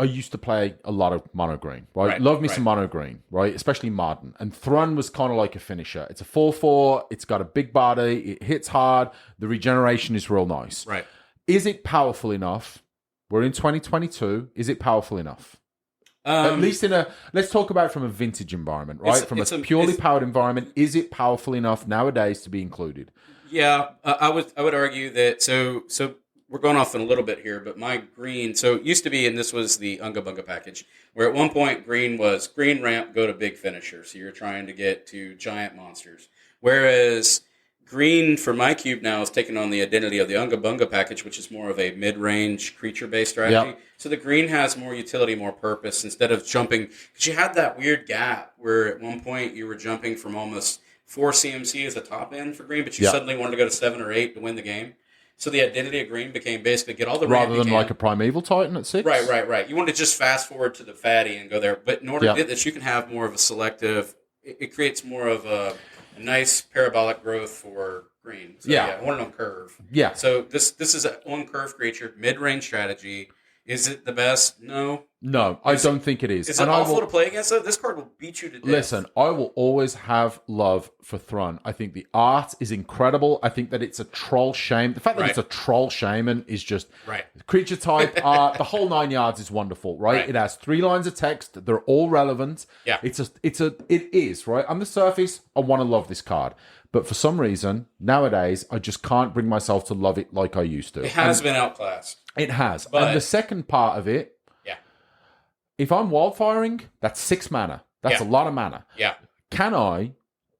used to play a lot of mono green, right? Love me some mono green, right? Especially modern. And Thrun was kind of like a finisher. It's a 4/4. It's got a big body. It hits hard. The regeneration is real nice. Right. Is it powerful enough? We're in 2022. Is it powerful enough? At least let's talk about it from a vintage environment, right? From a purely powered environment, is it powerful enough nowadays to be included? Yeah, I would argue that. So we're going off in a little bit here, but my green, so it used to be, and this was the Unga Bunga package, where at one point green was green ramp, go to big finisher. So you're trying to get to giant monsters. Whereas green for my cube now is taking on the identity of the Unga Bunga package, which is more of a mid-range creature-based strategy. Yep. So the green has more utility, more purpose, instead of jumping. Because you had that weird gap where at one point you were jumping from almost 4 CMC as a top end for green, but you suddenly wanted to go to 7 or 8 to win the game. So the identity of green became basically get all the rather than like a Primeval Titan at 6. Right. You want to just fast forward to the fatty and go there, but in order to get this, you can have more of a selective. It creates more of a nice parabolic growth for green. So, I want it on curve. Yeah. So this is an on curve creature, mid range strategy. Is it the best? No. I don't think it is. Is it awful to play against, though? This card will beat you to death. Listen, I will always have love for Thrun. I think the art is incredible. I think that it's a troll shaman. The fact that it's a troll shaman is just creature type art. The whole 9 yards is wonderful, right? It has 3 lines of text. They're all relevant. Yeah. It is, right? On the surface, I want to love this card. But for some reason, nowadays, I just can't bring myself to love it like I used to. It has been outclassed. It has. And the second part of it, if I'm wildfiring, that's 6 mana. That's a lot of mana. Yeah. Can I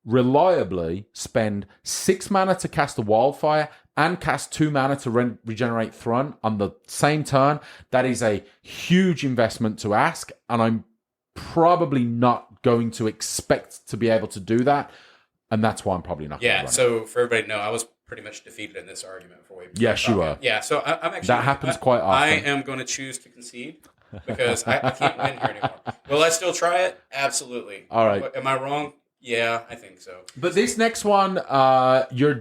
reliably spend 6 mana to cast a wildfire and cast 2 mana to regenerate Thrun on the same turn? That is a huge investment to ask, and I'm probably not going to expect to be able to do that. And that's why I'm probably not going to run it. So for everybody to know, I was pretty much defeated in this argument for Yes, you are. Yeah, so I'm actually... That happens quite often. I am going to choose to concede because I can't win here anymore. Will I still try it? Absolutely. All right. Am I wrong? Yeah, I think so. But this next one, you're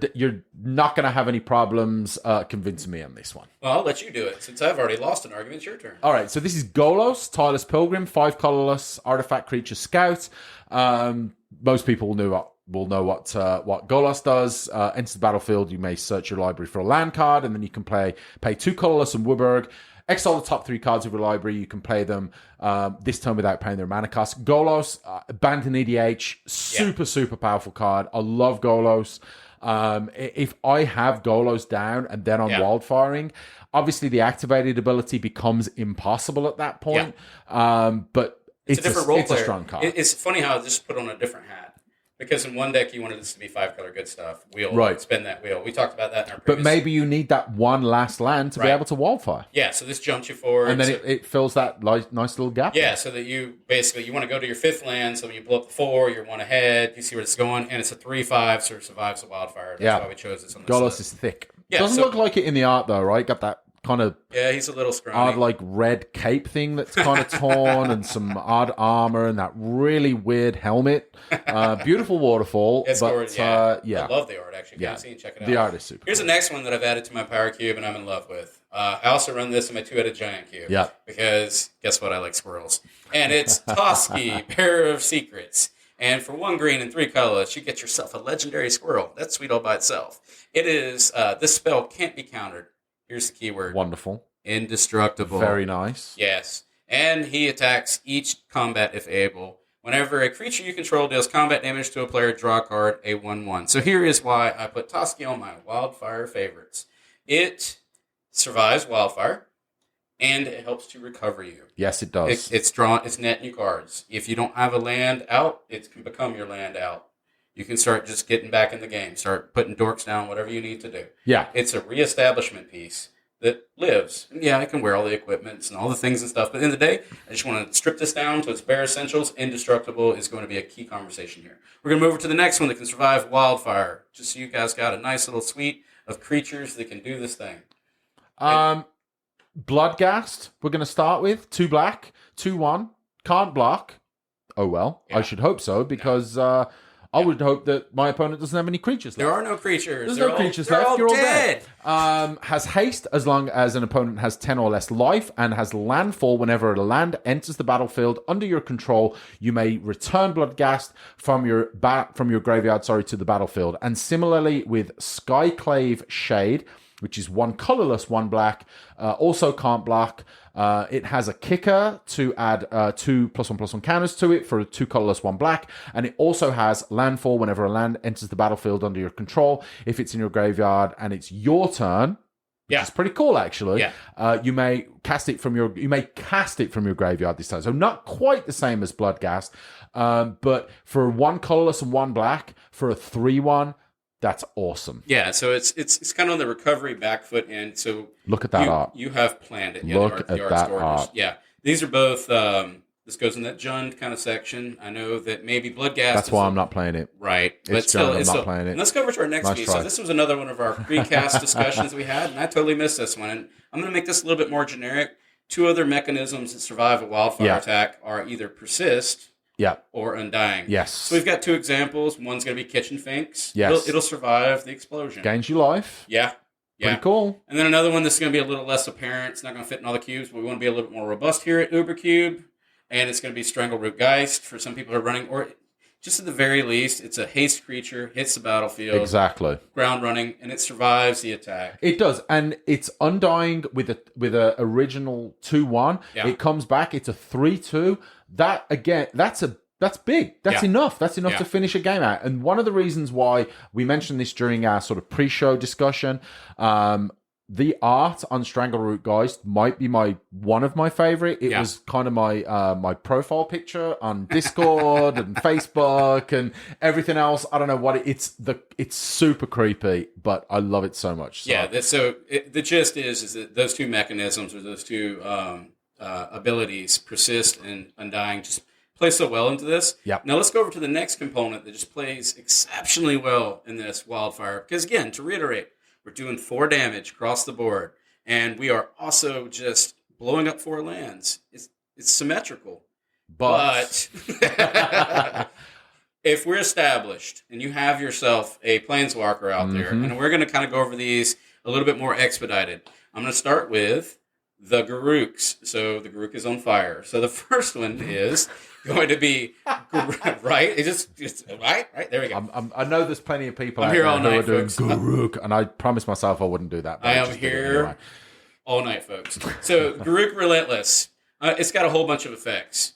not going to have any problems convincing me on this one. Well, I'll let you do it since I've already lost an argument. It's your turn. All right, so this is Golos, Tireless Pilgrim, 5 colorless artifact creature scout. Most people will know what Golos does. Enters the battlefield, you may search your library for a land card, and then you can pay 2 colorless and Woodburg. Exile the top 3 cards of your library. You can play them this turn without paying their mana cost. Golos, banned in EDH, super powerful card. I love Golos. If I have Golos down and then I'm wildfiring, obviously the activated ability becomes impossible at that point. But it's a different role player. A strong card. It's funny how it just put on a different hat. Because in one deck, you wanted this to be 5-color good stuff. Spin that wheel. We talked about that in our previous... But maybe you need that one last land to be able to wildfire. Yeah, so this jumps you forward. And then it fills that nice little gap. Yeah, so that you want to go to your 5th land, so when you blow up the 4, you're 1 ahead, you see where it's going, and it's a 3/5, so it survives the wildfire. That's why we chose this on this Golos list. is thick. Yeah, Doesn't look like it in the art, though, right? Got that kind of... Yeah, he's a little scrawny. Odd, like, red cape thing that's kind of torn and some odd armor and that really weird helmet. Beautiful waterfall. It's but, gorgeous, I love the art, actually. Check it out. The art is super. Here's the next one that I've added to my power cube and I'm in love with. I also run this in my 2-headed giant cube. Yeah. Because, guess what? I like squirrels. And it's Toski, Bearer of Secrets. And for 1 green and 3 colorless, you get yourself a legendary squirrel. That's sweet all by itself. It is, this spell can't be countered. Here's the keyword. Wonderful. Indestructible. Very nice. Yes. And he attacks each combat if able. Whenever a creature you control deals combat damage to a player, draw a card, a 1/1. So here is why I put Toski on my Wildfire favorites. It survives Wildfire, and it helps to recover you. Yes, it does. It's net new cards. If you don't have a land out, it can become your land out. You can start just getting back in the game. Start putting dorks down, whatever you need to do. Yeah. It's a reestablishment piece that lives. And yeah, I can wear all the equipment and all the things and stuff. But at the end of the day, I just want to strip this down to its bare essentials. Indestructible is going to be a key conversation here. We're going to move over to the next one that can survive Wildfire. Just so you guys got a nice little suite of creatures that can do this thing. Bloodghast, we're going to start with. 2 black, 2/1. Can't block. Oh, well. Yeah. I should hope so, because... I would hope that my opponent doesn't have any creatures left. There are no creatures. There's no creatures left. You're all dead. Has haste as long as an opponent has 10 or less life, and has landfall whenever a land enters the battlefield under your control. You may return Bloodghast from your graveyard, to the battlefield. And similarly with Skyclave Shade, which is 1 colorless, 1 black, also can't block. It has a kicker to add 2 +1/+1 counters to it for 2 colorless, 1 black, and it also has landfall whenever a land enters the battlefield under your control. If it's in your graveyard and it's your turn, which is pretty cool actually. You may cast it from your graveyard this time. So not quite the same as Bloodghast, but for 1 colorless and 1 black for a 3/1. That's awesome. Yeah, so it's kind of on the recovery back foot end. So look at that art. You have planned it. Look at that art. Yeah, these are both. This goes in that Jund kind of section. I know that maybe Bloodghast. That's why I'm not playing it. Right, it's Jund. I'm not playing it. And let's go over to our next piece. So this was another one of our precast discussions we had, and I totally missed this one. And I'm going to make this a little bit more generic. 2 other mechanisms that survive a Wildfire attack are either persist. Or Undying. Yes. So we've got 2 examples. One's going to be Kitchen Finks. Yes. It'll survive the explosion. Gains you life. Yeah. Pretty cool. And then another one that's going to be a little less apparent. It's not going to fit in all the cubes, but we want to be a little bit more robust here at Ubercube. And it's going to be Strangleroot Geist for some people who are running. Or just at the very least, it's a haste creature, hits the battlefield. Exactly. Ground running, and it survives the attack. It does. And it's Undying with a original 2/1. Yeah. It comes back. It's a 3/2. That, again, that's big. That's enough. That's enough to finish a game out. And one of the reasons why we mentioned this during our sort of pre-show discussion, the art on Strangleroot Geist might be one of my favorite. It was kind of my profile picture on Discord and Facebook and everything else. I don't know what it's super creepy, but I love it so much. So. Yeah. The gist is that those 2 mechanisms or those 2 abilities, persist and Undying, just play so well into this. Yep. Now let's go over to the next component that just plays exceptionally well in this Wildfire. Because again, to reiterate, we're doing 4 damage across the board, and we are also just blowing up 4 lands. It's symmetrical, but if we're established and you have yourself a planeswalker out there, and we're going to kind of go over these a little bit more expedited, I'm going to start with the Garuks. So the Garuk is on fire. So the first one is going to be right. It's just right. There we go. I know there's plenty of people I'm out here there all who night, are doing folks. Garuk, and I promised myself I wouldn't do that. But I am just did it here anyway. all night, folks. So Garuk Relentless. It's got a whole bunch of effects.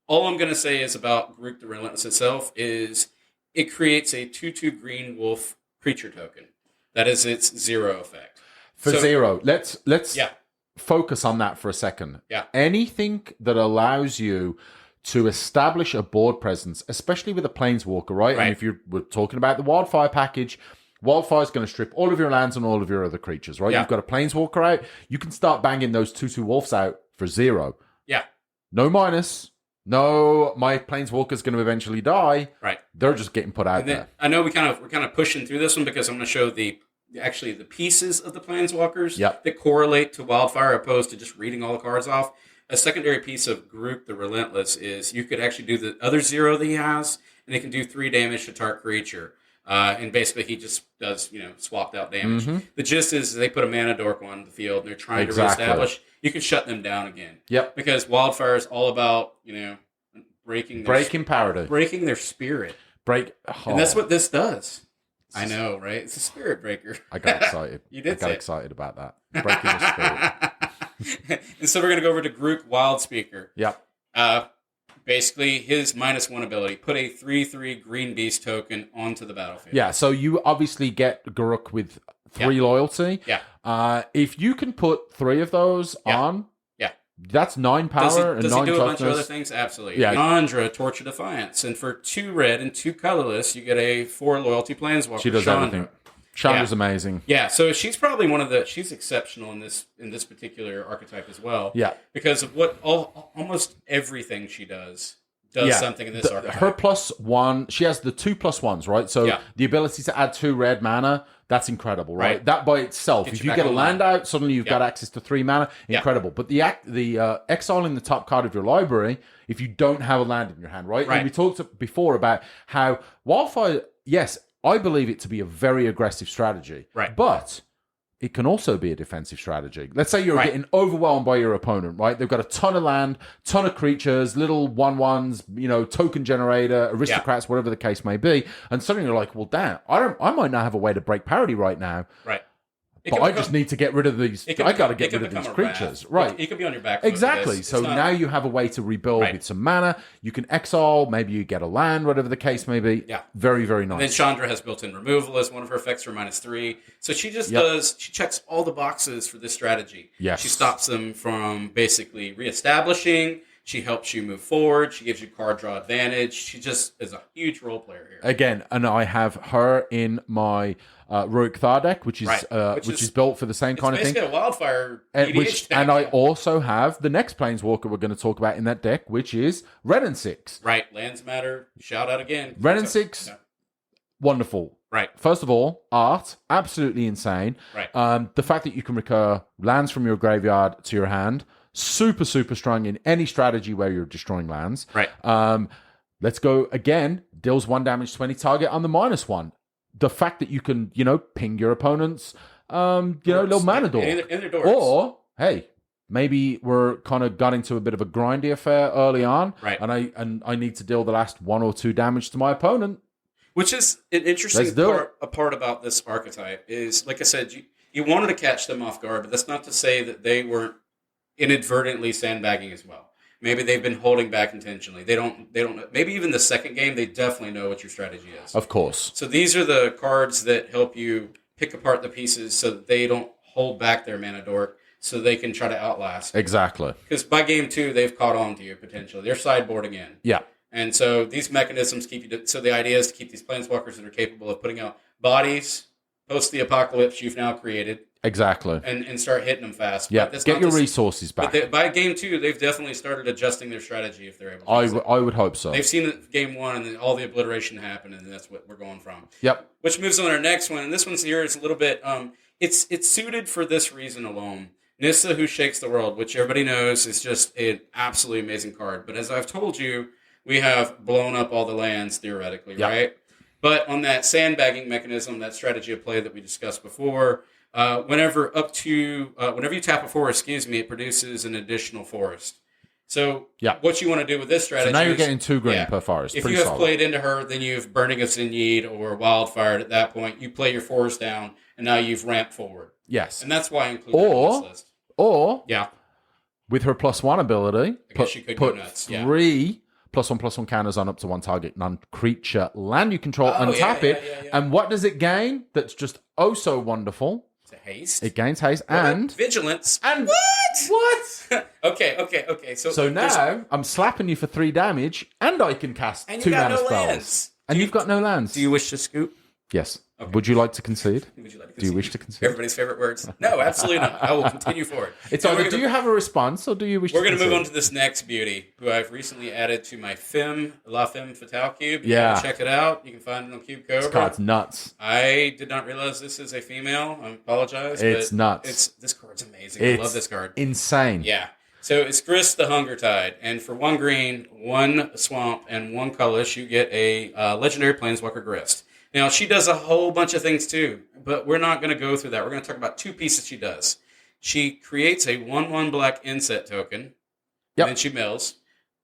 All I'm going to say is about Garuk the Relentless itself is it creates a 2/2 green wolf creature token. That is its 0 effect. For 0, let's Yeah. focus on that for a second. Yeah. Anything that allows you to establish a board presence, especially with a planeswalker, right? And if we're talking about the Wildfire package, Wildfire is going to strip all of your lands and all of your other creatures, right? Yeah. You've got a planeswalker out. You can start banging those 2/2 wolves out for 0. Yeah. No minus. No, my planeswalker's going to eventually die. Right. They're just getting put out And then, there. I know we're kind of pushing through this one because I'm going to show the pieces of the planeswalkers that correlate to Wildfire opposed to just reading all the cards off. A secondary piece of Garuk the Relentless is you could actually do the other 0 that he has, and it can do 3 damage to target creature. And basically he just does, swapped out damage. The gist is they put a mana dork on the field and they're trying to reestablish. You can shut them down again. Yep. Because Wildfire is all about, breaking parity. breaking their spirit. And that's what this does. I know, right? It's a spirit breaker. I got excited. You did I got excited about that. Breaking the spirit. And so we're going to go over to Garuk Wild Speaker. Yep. Basically, his -1 ability, put a 3/3 green beast token onto the battlefield. Yeah, so you obviously get Garuk with 3 loyalty. Yeah. If you can put 3 of those on, that's 9 power and 9 Does he do a bunch of toughness. other things? Absolutely. Yeah. Chandra, Torch of Defiance. And for 2 red and 2 colorless, you get a 4 loyalty planeswalker. She does Chandra. everything. Chandra's amazing. Yeah, so she's probably she's exceptional in this particular archetype as well. Yeah. Because of almost everything she does something in this archetype. Her +1, she has the 2+1s, right? So the ability to add 2 red mana, that's incredible, right? That by itself, if you get a land out, suddenly you've got access to 3 mana, incredible. But the exiling the top card of your library, if you don't have a land in your hand, right? And we talked before about how Wildfire, yes, I believe it to be a very aggressive strategy, right? But it can also be a defensive strategy. Let's say you're getting overwhelmed by your opponent, right? They've got a ton of land, ton of creatures, little 1/1s, token generator, aristocrats, whatever the case may be, and suddenly you're like, well, damn, I might not have a way to break parity right now, right? But I just need to get rid of these. I got to get rid of these creatures, right? It could be on your back. Exactly. So now you have a way to rebuild with some mana. You can exile. Maybe you get a land, whatever the case may be. Yeah. Very, very nice. And then Chandra has built-in removal as one of her effects for -3. So she just does. She checks all the boxes for this strategy. Yes. She stops them from basically reestablishing. She helps you move forward. She gives you card draw advantage. She just is a huge role player here. Again, and I have her in my Rurik Thar deck, which is built for the same kind of thing. It's basically a Wildfire And EDH deck. I also have the next Planeswalker we're going to talk about in that deck, which is Red and 6. Right. Lands matter. Shout out again. Red and 6, wonderful. Right. First of all, art, absolutely insane. Right. The fact that you can recur lands from your graveyard to your hand, super, super strong in any strategy where you're destroying lands. Right. Let's go again. Deals 1 damage to any target on the -1. The fact that you can, ping your opponents, little mana door. In their doors. Or, hey, maybe we're kind of got into a bit of a grindy affair early on. Right. And I need to deal the last 1 or 2 damage to my opponent. Which is an interesting part about this archetype is, like I said, you wanted to catch them off guard, but that's not to say that they weren't inadvertently sandbagging as well. Maybe they've been holding back intentionally. They don't maybe even the second game, they definitely know what your strategy is. Of course. So these are the cards that help you pick apart the pieces so that they don't hold back their mana dork so they can try to outlast. Exactly. Because by game 2, they've caught on to you potentially. They're sideboarding in. Yeah. And so these mechanisms keep you... So the idea is to keep these planeswalkers that are capable of putting out bodies post the apocalypse you've now created. Exactly. And start hitting them fast. Yeah, get your resources back. But by game 2, they've definitely started adjusting their strategy if they're able to. I would hope so. They've seen game 1 and then all the obliteration happen, and that's what we're going from. Yep. Which moves on to our next one. And this one's here is a little bit... It's suited for this reason alone. Nissa, Who Shakes the World, which everybody knows is just an absolutely amazing card. But as I've told you... we have blown up all the lands theoretically, Yep. right? But on that sandbagging mechanism, that strategy of play that we discussed before, whenever you tap a forest, it produces an additional forest. So what you want to do with this strategy? So now you're getting 2 green per forest. If Pretty you have solid. played into her, then you've Burning of Sinyeed or Wildfire. At that point, you play your forest down, and now you've ramped forward. Yes. And that's why I included it on this list. Or Yeah. with her +1 ability, she could put go nuts. 3 +1/+1 counters on up to one target non-creature land you control, untap it. Yeah. And what does it gain? That's just oh so wonderful. It's a haste. It gains haste and vigilance. And what? Okay. So now I'm slapping you for 3 damage, and I can cast and 2 mana no spells. Lands. And you've got no lands. Do you wish to scoop? Yes. Okay. Would you like to concede? Would you like to concede? Do you wish to concede? Everybody's favorite words. No, absolutely not. I will continue forward. It's either do you have a response or do you wish to concede? We're going to move on to this next beauty, who I've recently added to my La Femme Fatale cube. Yeah. Check it out. You can find it on Cube Cobra. This card's nuts. I did not realize this is a female. I apologize. It's but nuts. This card's amazing. I love this card. Insane. Yeah. So it's Grist the Hunger Tide. And for 1 green, 1 swamp, and 1 colorless, you get a legendary Planeswalker Grist. Now, she does a whole bunch of things too, but we're not going to go through that. We're going to talk about 2 pieces she does. She creates a 1/1 black inset token, and then she mills.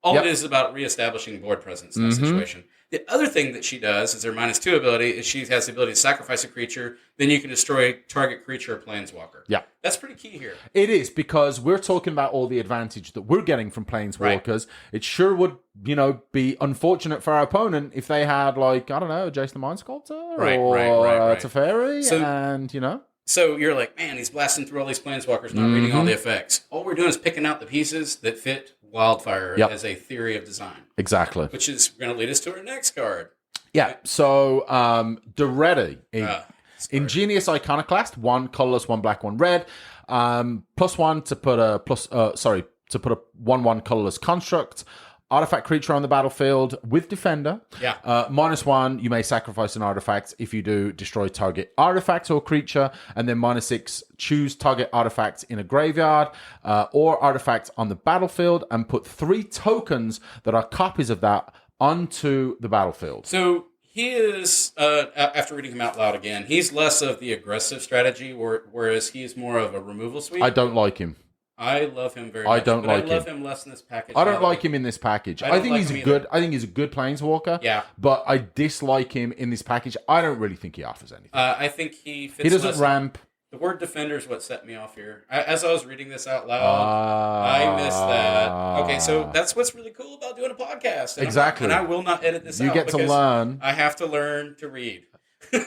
All it is about reestablishing board presence in that situation. The other thing that she does is her -2 ability is she has the ability to sacrifice a creature, then you can destroy target creature or planeswalker. Yeah. That's pretty key here. It is, because we're talking about all the advantage that we're getting from planeswalkers. Right. It sure would, be unfortunate for our opponent if they had, like, I don't know, Jason the Mind Sculptor or Teferi, and, So you're like, man, he's blasting through all these planeswalkers, not reading all the effects. All we're doing is picking out the pieces that fit Wildfire as a theory of design. Exactly. Which is going to lead us to our next card. Yeah, so Doretti, Ingenious Iconoclast, 1 colorless, 1 black, 1 red, +1 to put a to put a 1/1 colorless construct. Artifact creature on the battlefield with Defender. Yeah. -1, you may sacrifice an artifact. If you do, destroy target artifact or creature. And then -6, choose target artifact in a graveyard or artifact on the battlefield and put 3 tokens that are copies of that onto the battlefield. So he is, after reading him out loud again, he's less of the aggressive strategy, whereas he's more of a removal sweep. I don't like him. I love him very much. I love him less in this package. I don't like him in this package. I think he's good. I think he's a good planeswalker. Yeah. But I dislike him in this package. I don't really think he offers anything. I think he fits. He doesn't ramp. The word defender is what set me off here. As I was reading this out loud, I missed that. Okay, so that's what's really cool about doing a podcast. Exactly. And I will not edit this out. You get to learn. I have to learn to read. You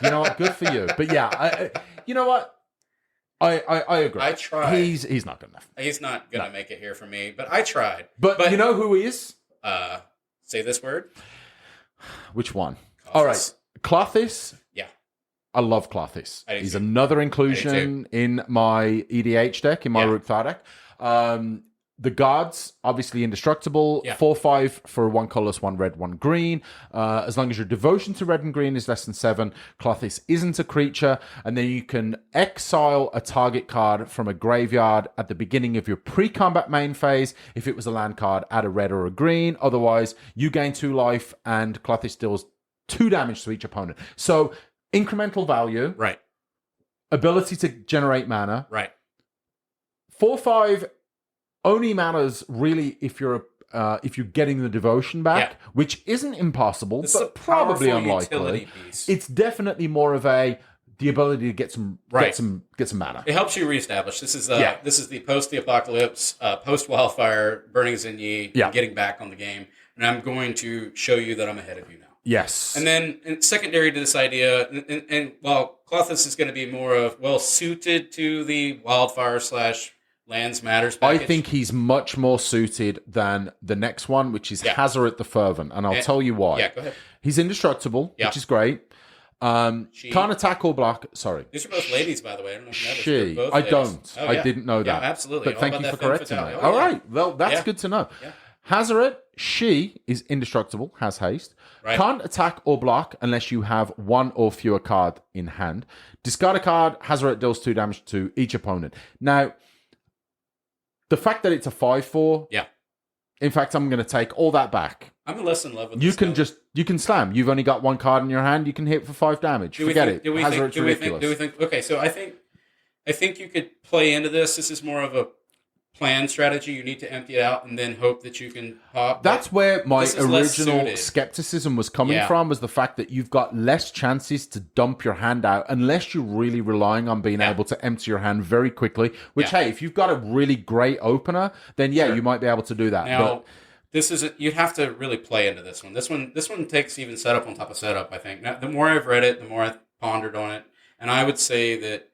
know what? Good for you. But yeah, you know what? I agree. I tried. He's not good enough. He's not going to make it here for me, but I tried. But you know who he is? Say this word. Which one? Clothis. All right. Clothis. Yeah. I love Clothis. He's another inclusion in my EDH deck, in my Rook Thar deck. The guards, obviously indestructible. 4/5 for 1 colorless, 1 red, 1 green. As long as your devotion to red and green is less than 7, Clothis isn't a creature. And then you can exile a target card from a graveyard at the beginning of your pre-combat main phase. If it was a land card, add a red or a green. Otherwise, you gain 2 life and Clothis deals 2 damage to each opponent. So, incremental value. Right. Ability to generate mana. Right. 4/5 only matters really if you're getting the devotion back, which isn't impossible, but probably unlikely. It's definitely more of the ability to get some mana. It helps you reestablish. This is the post the apocalypse, post Wildfire, Burning Zinyi, getting back on the game, and I'm going to show you that I'm ahead of you now. Yes. And then secondary to this idea, and while Clothis is going to be more suited to the Wildfire / Lands Matters package. I think he's much more suited than the next one, which is Hazoret the Fervent, and I'll tell you why. Yeah, go ahead. He's indestructible, which is great. Can't attack or block. Sorry. These are both ladies, by the way. I don't know if you noticed. She. Both I ladies. don't. Oh, I didn't know that. Yeah, absolutely. But thank you for correcting me. Oh, all right. Well, that's good to know. Yeah. Hazoret, she is indestructible, has haste. Right. Can't attack or block unless you have 1 or fewer card in hand. Discard a card. Hazoret deals 2 damage to each opponent. Now, the fact that it's a 5/4, in fact, I'm going to take all that back. I'm less in love with You this can color. you can slam. You've only got one card in your hand. You can hit for 5 damage. Forget it. Hazard's ridiculous. Do we think? Okay, so I think you could play into this. This is more of a plan strategy. You need to empty it out and then hope that you can pop. That's where my original suited. skepticism was coming from, was the fact that you've got less chances to dump your hand out unless you're really relying on being able to empty your hand very quickly, which, hey, if you've got a really great opener, then you might be able to do that. Now, this is you'd have to really play into this one. This one takes even setup on top of setup, I think. Now, the more I've read it, the more I've pondered on it, and I would say that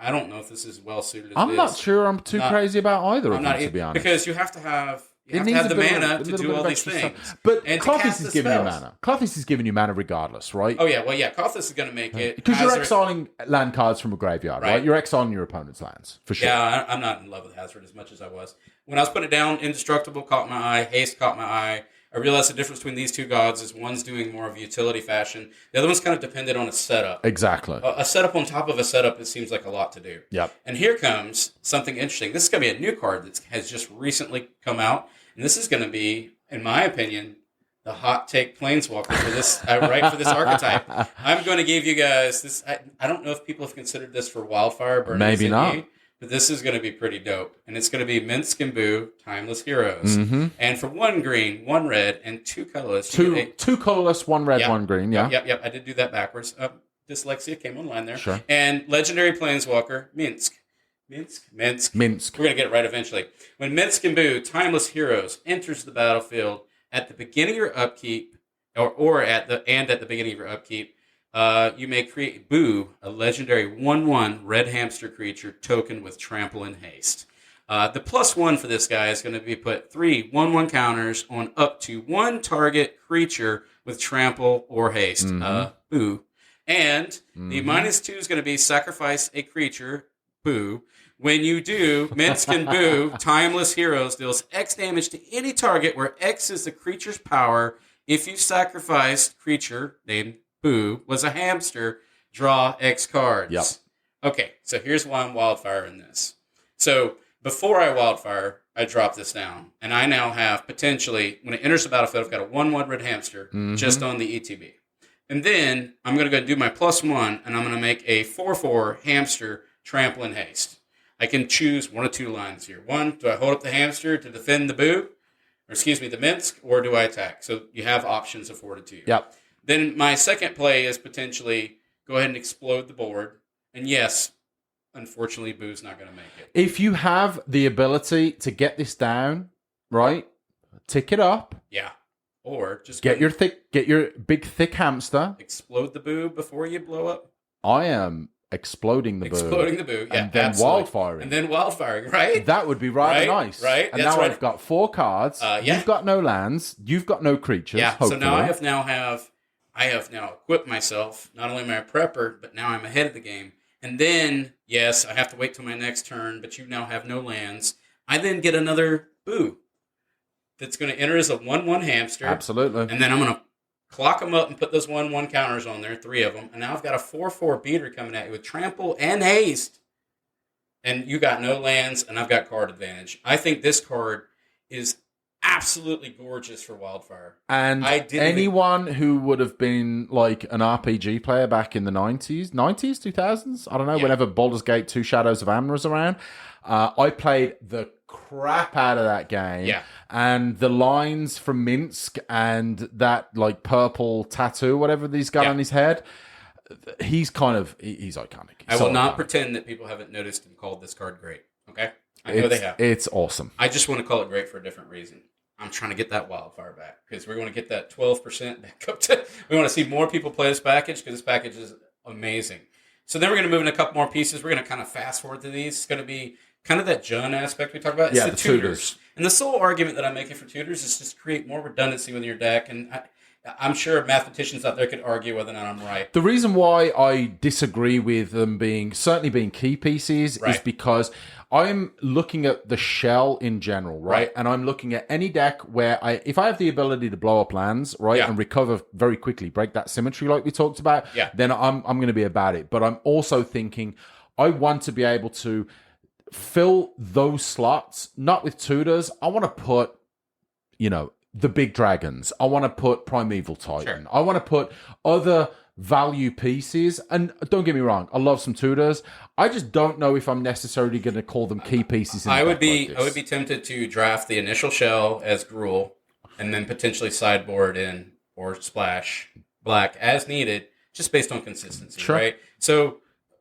I don't know if this is well suited. I'm not sure I'm too crazy about either of them, to be honest. Because you have to have the mana to do all these things. But Clothies is giving you mana. Clothies is giving you mana regardless, right? Oh, yeah. Well, yeah, Clothies is going to make it. Because you're exiling land cards from a graveyard, right? You're exiling your opponent's lands, for sure. Yeah, I'm not in love with Hazard as much as I was. When I was putting it down, Indestructible caught my eye, Haste caught my eye. I realized the difference between these two gods is one's doing more of utility fashion. The other one's kind of dependent on a setup. Exactly. A setup on top of a setup, it seems like a lot to do. Yep. And here comes something interesting. This is going to be a new card that has just recently come out. And this is going to be, in my opinion, the hot take Planeswalker for this, for this archetype. I'm going to give you guys this. I don't know if people have considered this for Wildfire. Maybe not. But this is going to be pretty dope. And it's going to be Minsk and Boo, Timeless Heroes. Mm-hmm. And for 1 green, 1 red, and 2 colorless. Two colorless, 1 red, 1 green, yeah. Yep. I did do that backwards. Dyslexia came online there. Sure. And Legendary Planeswalker, Minsk. Minsk. We're going to get it right eventually. When Minsk and Boo, Timeless Heroes, enters the battlefield at the beginning of your upkeep, or at the beginning of your upkeep, you may create Boo, a legendary 1/1 red hamster creature token with trample and haste. The +1 for this guy is going to be put 3 1/1 counters on up to 1 target creature with trample or haste. Boo. And the -2 is going to be sacrifice a creature. Boo. When you do, Minsk and Boo, Timeless Heroes deals X damage to any target where X is the creature's power. If you sacrificed creature named Boo was a hamster, draw X cards. Yep. Okay, so here's why I'm Wildfire in this. So before I Wildfire, I drop this down, and I now have potentially, when it enters the battlefield, I've got a 1/1 red hamster just on the ETB. And then I'm going to go do my +1, and I'm going to make a 4/4 hamster trample and haste. I can choose 1 of 2 lines here. 1, do I hold up the hamster to defend the Boo? Or the Minsk, or do I attack? So you have options afforded to you. Yep. Then my second play is potentially go ahead and explode the board. And yes, unfortunately, Boo's not going to make it. If you have the ability to get this down, right, tick it up. Yeah. Or just get your big thick hamster. Explode the Boo before you blow up. I am exploding the Boo. Exploding the Boo, yeah. And then wildfiring. And then wildfiring, right? That would be rather nice. Right. And now I've got 4 cards. You've got no lands. You've got no creatures. Yeah. Hopefully. So now I have now equipped myself. Not only am I a prepper, but now I'm ahead of the game. And then, yes, I have to wait till my next turn, but you now have no lands. I then get another Boo that's going to enter as a 1/1 hamster. Absolutely. And then I'm going to clock them up and put those 1/1 counters on there, 3 of them. And now I've got a 4/4 beater coming at you with trample and haste. And you got no lands, and I've got card advantage. I think this card is absolutely gorgeous for Wildfire. And anyone who would have been like an RPG player back in the 90s, 2000s, I don't know, whenever Baldur's Gate 2 Shadows of Amn was around, I played the crap out of that game. Yeah. And the lines from Minsk and that like purple tattoo, whatever he's got on his head, he's iconic. I will not pretend that people haven't noticed and called this card great. Okay? I know they have. It's awesome. I just want to call it great for a different reason. I'm trying to get that Wildfire back because we're going to get that 12% back up to. We want to see more people play this package because this package is amazing. So then we're going to move in a couple more pieces. We're going to kind of fast forward to these. It's going to be kind of that Jun aspect we talked about. It's the tutors. And the sole argument that I'm making for tutors is just create more redundancy with your deck. And I'm sure mathematicians out there could argue whether or not I'm right. The reason why I disagree with them being key pieces is because I'm looking at the shell in general, right? And I'm looking at any deck where if I have the ability to blow up lands, right, and recover very quickly, break that symmetry like we talked about, then I'm going to be about it. But I'm also thinking I want to be able to fill those slots, not with tutors. I want to put, the big dragons. I want to put Primeval Titan. Sure. I want to put other value pieces. And don't get me wrong, I love some tutors. I just don't know if I'm necessarily going to call them key pieces. I would be tempted to draft the initial shell as Gruul, and then potentially sideboard in or splash black as needed, just based on consistency, right? So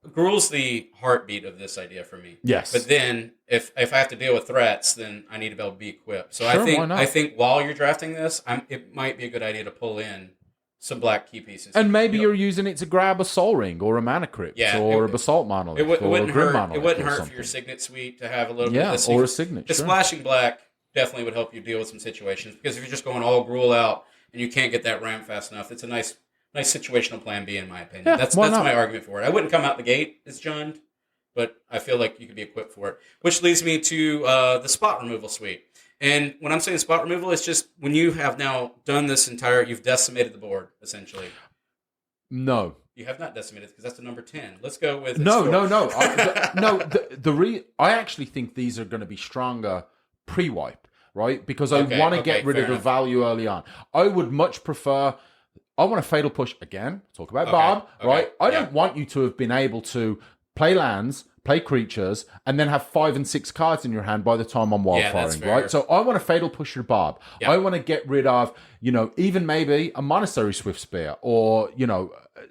Gruul's the heartbeat of this idea for me. Yes. But then if I have to deal with threats, then I need to be able to be equipped. So Sure, why not? I think while you're drafting this, it might be a good idea to pull in some black key pieces. And maybe you're using it to grab a Soul Ring or a Mana Crypt or a Basalt Monolith or a Grim Monolith. It wouldn't hurt for your Signet Suite to have a little bit of this. Or a Signet. The splashing black definitely would help you deal with some situations, because if you're just going all Gruul out and you can't get that ramp fast enough, it's a nice situational plan B, in my opinion. Yeah, that's my argument for it. I wouldn't come out the gate as Jund, but I feel like you could be equipped for it. Which leads me to the spot removal suite. And when I'm saying spot removal, it's just when you have now done this you've decimated the board, essentially. No. You have not decimated, because that's the number 10. Let's go with... No. I actually think these are going to be stronger pre-wipe, right? Because I want to get rid of the value early on. I would much prefer... I want a Fatal Push again. Talk about Bob, right? I don't want you to have been able to play lands, play creatures, and then have 5 and 6 cards in your hand by the time I'm wildfiring, right? So I want to Fatal Push your Bob. I want to get rid of, even maybe a Monastery Swift Spear, or,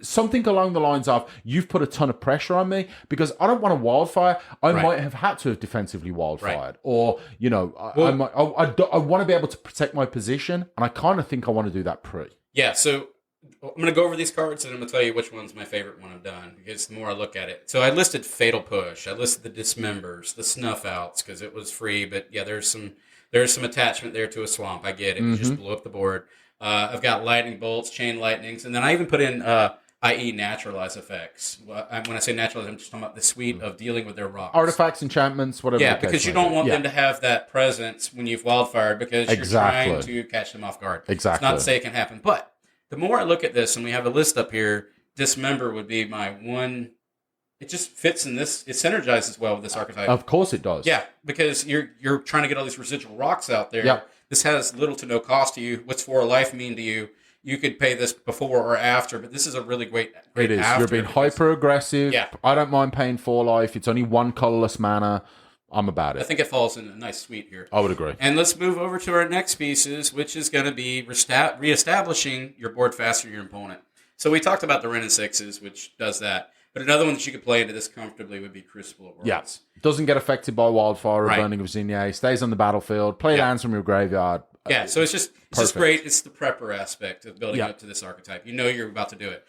something along the lines of, you've put a ton of pressure on me, because I don't want to wildfire. I might have had to have defensively wildfired, or, I want to be able to protect my position, and I kind of think I want to do that pre. Yeah, so I'm going to go over these cards, and I'm going to tell you which one's my favorite one I've done, because the more I look at it. So I listed Fatal Push. I listed the Dismembers, the Snuff Outs, because it was free. But yeah, there's some attachment there to a Swamp. I get it. You just blew up the board. I've got Lightning Bolts, Chain Lightnings, and then I even put in i.e. Naturalize effects. When I say naturalize, I'm just talking about the suite of dealing with their rocks. Artifacts, enchantments, whatever. Yeah, because you don't want them to have that presence when you've wildfired, because you're trying to catch them off guard. Exactly. It's not to say it can happen, but the more I look at this, and we have a list up here, Dismember would be my one. It just fits in this. It synergizes well with this archetype. Of course it does. Yeah, because you're trying to get all these residual rocks out there. Yeah. This has little to no cost to you. What's 4 life mean to you? You could pay this before or after, but this is a really great it is. After. You're being hyper aggressive. Yeah. I don't mind paying 4 life. It's only 1 colorless mana. I'm about it. I think it falls in a nice suite here. I would agree. And let's move over to our next pieces, which is going to be reestablishing your board faster than your opponent. So we talked about the Wrenn and Sixes, which does that. But another one that you could play into this comfortably would be Crucible of Worlds. Yeah. Doesn't get affected by Wildfire or Burning of Zinnia. Stays on the battlefield. Play lands from your graveyard. Yeah, so it's just great. It's the prepper aspect of building up to this archetype. You know you're about to do it.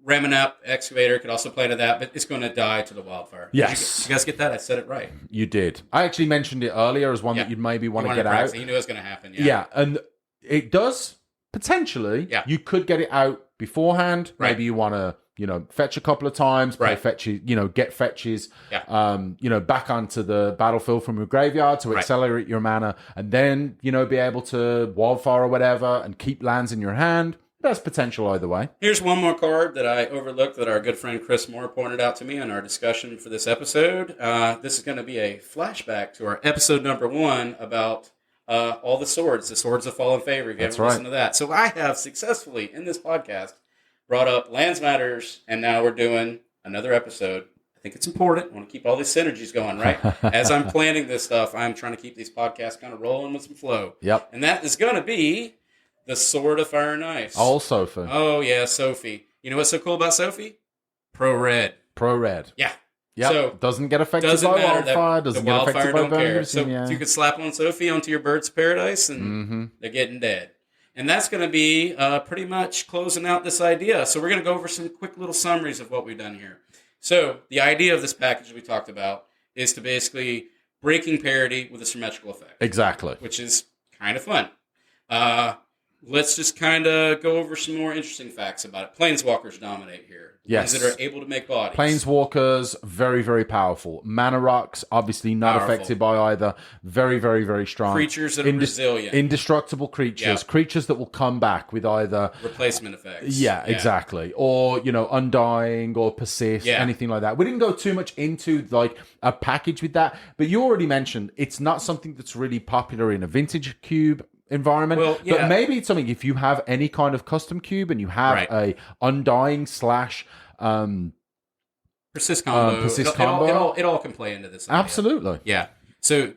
Reminap Excavator could also play to that, but it's going to die to the Wildfire. Yes. You guys get that? I said it right. You did. I actually mentioned it earlier as one that you'd maybe want to get out. You knew it was going to happen. Yeah, and it does potentially. Yeah. You could get it out beforehand. Right. Maybe you want to, fetch a couple of times, play fetches, get fetches, back onto the battlefield from your graveyard to accelerate your mana, and then, be able to Wildfire or whatever and keep lands in your hand. There's potential either way. Here's one more card that I overlooked that our good friend Chris Moore pointed out to me in our discussion for this episode. This is going to be a flashback to our episode number 1 about all the swords of Fallen Favor. If you haven't listened to that. So I have successfully, in this podcast, brought up Lands Matters, and now we're doing another episode. I think it's important. I want to keep all these synergies going, right? As I'm planning this stuff, I'm trying to keep these podcasts kind of rolling with some flow. Yep. And that is going to be the Sword of Fire and Ice. Oh, Sophie. Oh, yeah, Sophie. You know what's so cool about Sophie? Pro-red. Pro-red. Yeah. Yeah. So, doesn't get affected by Wildfire. Doesn't get affected by Burning of Zinnia. So you could slap on Sophie onto your Birds of Paradise, and they're getting dead. And that's going to be pretty much closing out this idea. So we're going to go over some quick little summaries of what we've done here. So the idea of this package we talked about is to basically breaking parity with a symmetrical effect. Exactly. Which is kind of fun. Let's just kind of go over some more interesting facts about it. Planeswalkers dominate here. Yes. Ones that are able to make bodies. Planeswalkers, very, very powerful. Mana Rocks, obviously not affected by either. Very, very, very strong. Creatures that are resilient. Indestructible creatures. Yeah. Creatures that will come back with either... replacement effects. Yeah, exactly. Or, Undying or Persist, anything like that. We didn't go too much into, a package with that. But you already mentioned it's not something that's really popular in a Vintage Cube environment. Well, yeah. But maybe it's something, if you have any kind of custom cube and you have a undying / persist combo. Combo. It all can play into this idea. Absolutely. Yeah. So,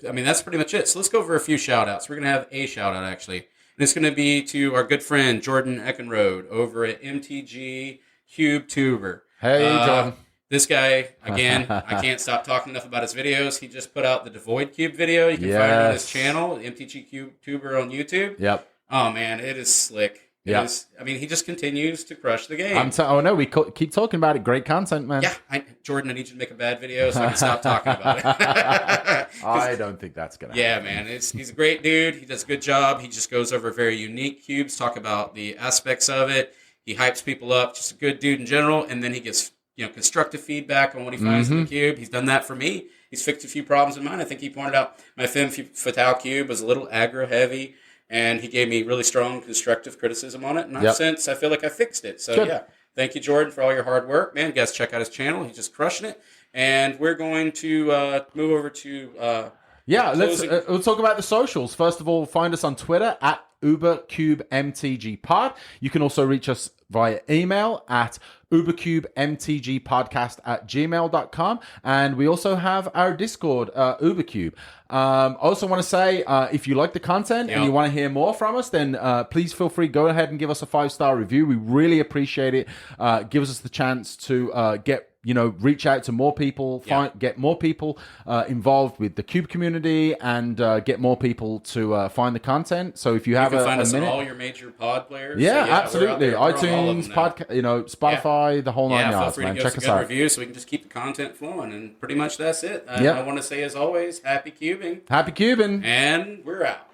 I mean, that's pretty much it. So let's go over a few shout outs. We're going to have a shout out, actually. And it's going to be to our good friend, Jordan Eckenrode, over at MTG Cube Tuber. Hey, Jordan. This guy, again, I can't stop talking enough about his videos. He just put out the Devoid Cube video. You can find it on his channel, MTG Cube Tuber on YouTube. Yep. Oh, man, it is slick. Yeah, I mean, he just continues to crush the game. Oh no, we keep talking about it. Great content, man. Yeah, Jordan, I need you to make a bad video so I can stop talking about it. I don't think that's gonna. Yeah, man, he's a great dude. He does a good job. He just goes over very unique cubes, talk about the aspects of it. He hypes people up. Just a good dude in general, and then he gets constructive feedback on what he finds in the cube. He's done that for me. He's fixed a few problems in mine. I think he pointed out my Femme Fatale cube was a little aggro heavy. And he gave me really strong constructive criticism on it. And I feel like I fixed it. So, yeah. Thank you, Jordan, for all your hard work. Man, you guys check out his channel. He's just crushing it. And we're going to move over to... we'll talk about the socials. First of all, find us on Twitter at UberCubeMTGPod. You can also reach us via email at ubercubemtgpodcast@gmail.com, and we also have our Discord, Ubercube. I also want to say, if you like the content and you want to hear more from us, then please feel free, go ahead and give us a 5-star review. We really appreciate it. Gives us the chance to reach out to more people, get more people involved with the Cube community, and get more people to find the content. So if you have can find a us minute, on all your major pod players. Yeah, so, absolutely. We're on iTunes, podcast, Spotify, the whole 9 yards. Feel free to give Check us us a good out. review so we can just keep the content flowing. And pretty much that's it. I want to say, as always, happy cubing. Happy cubing. And we're out.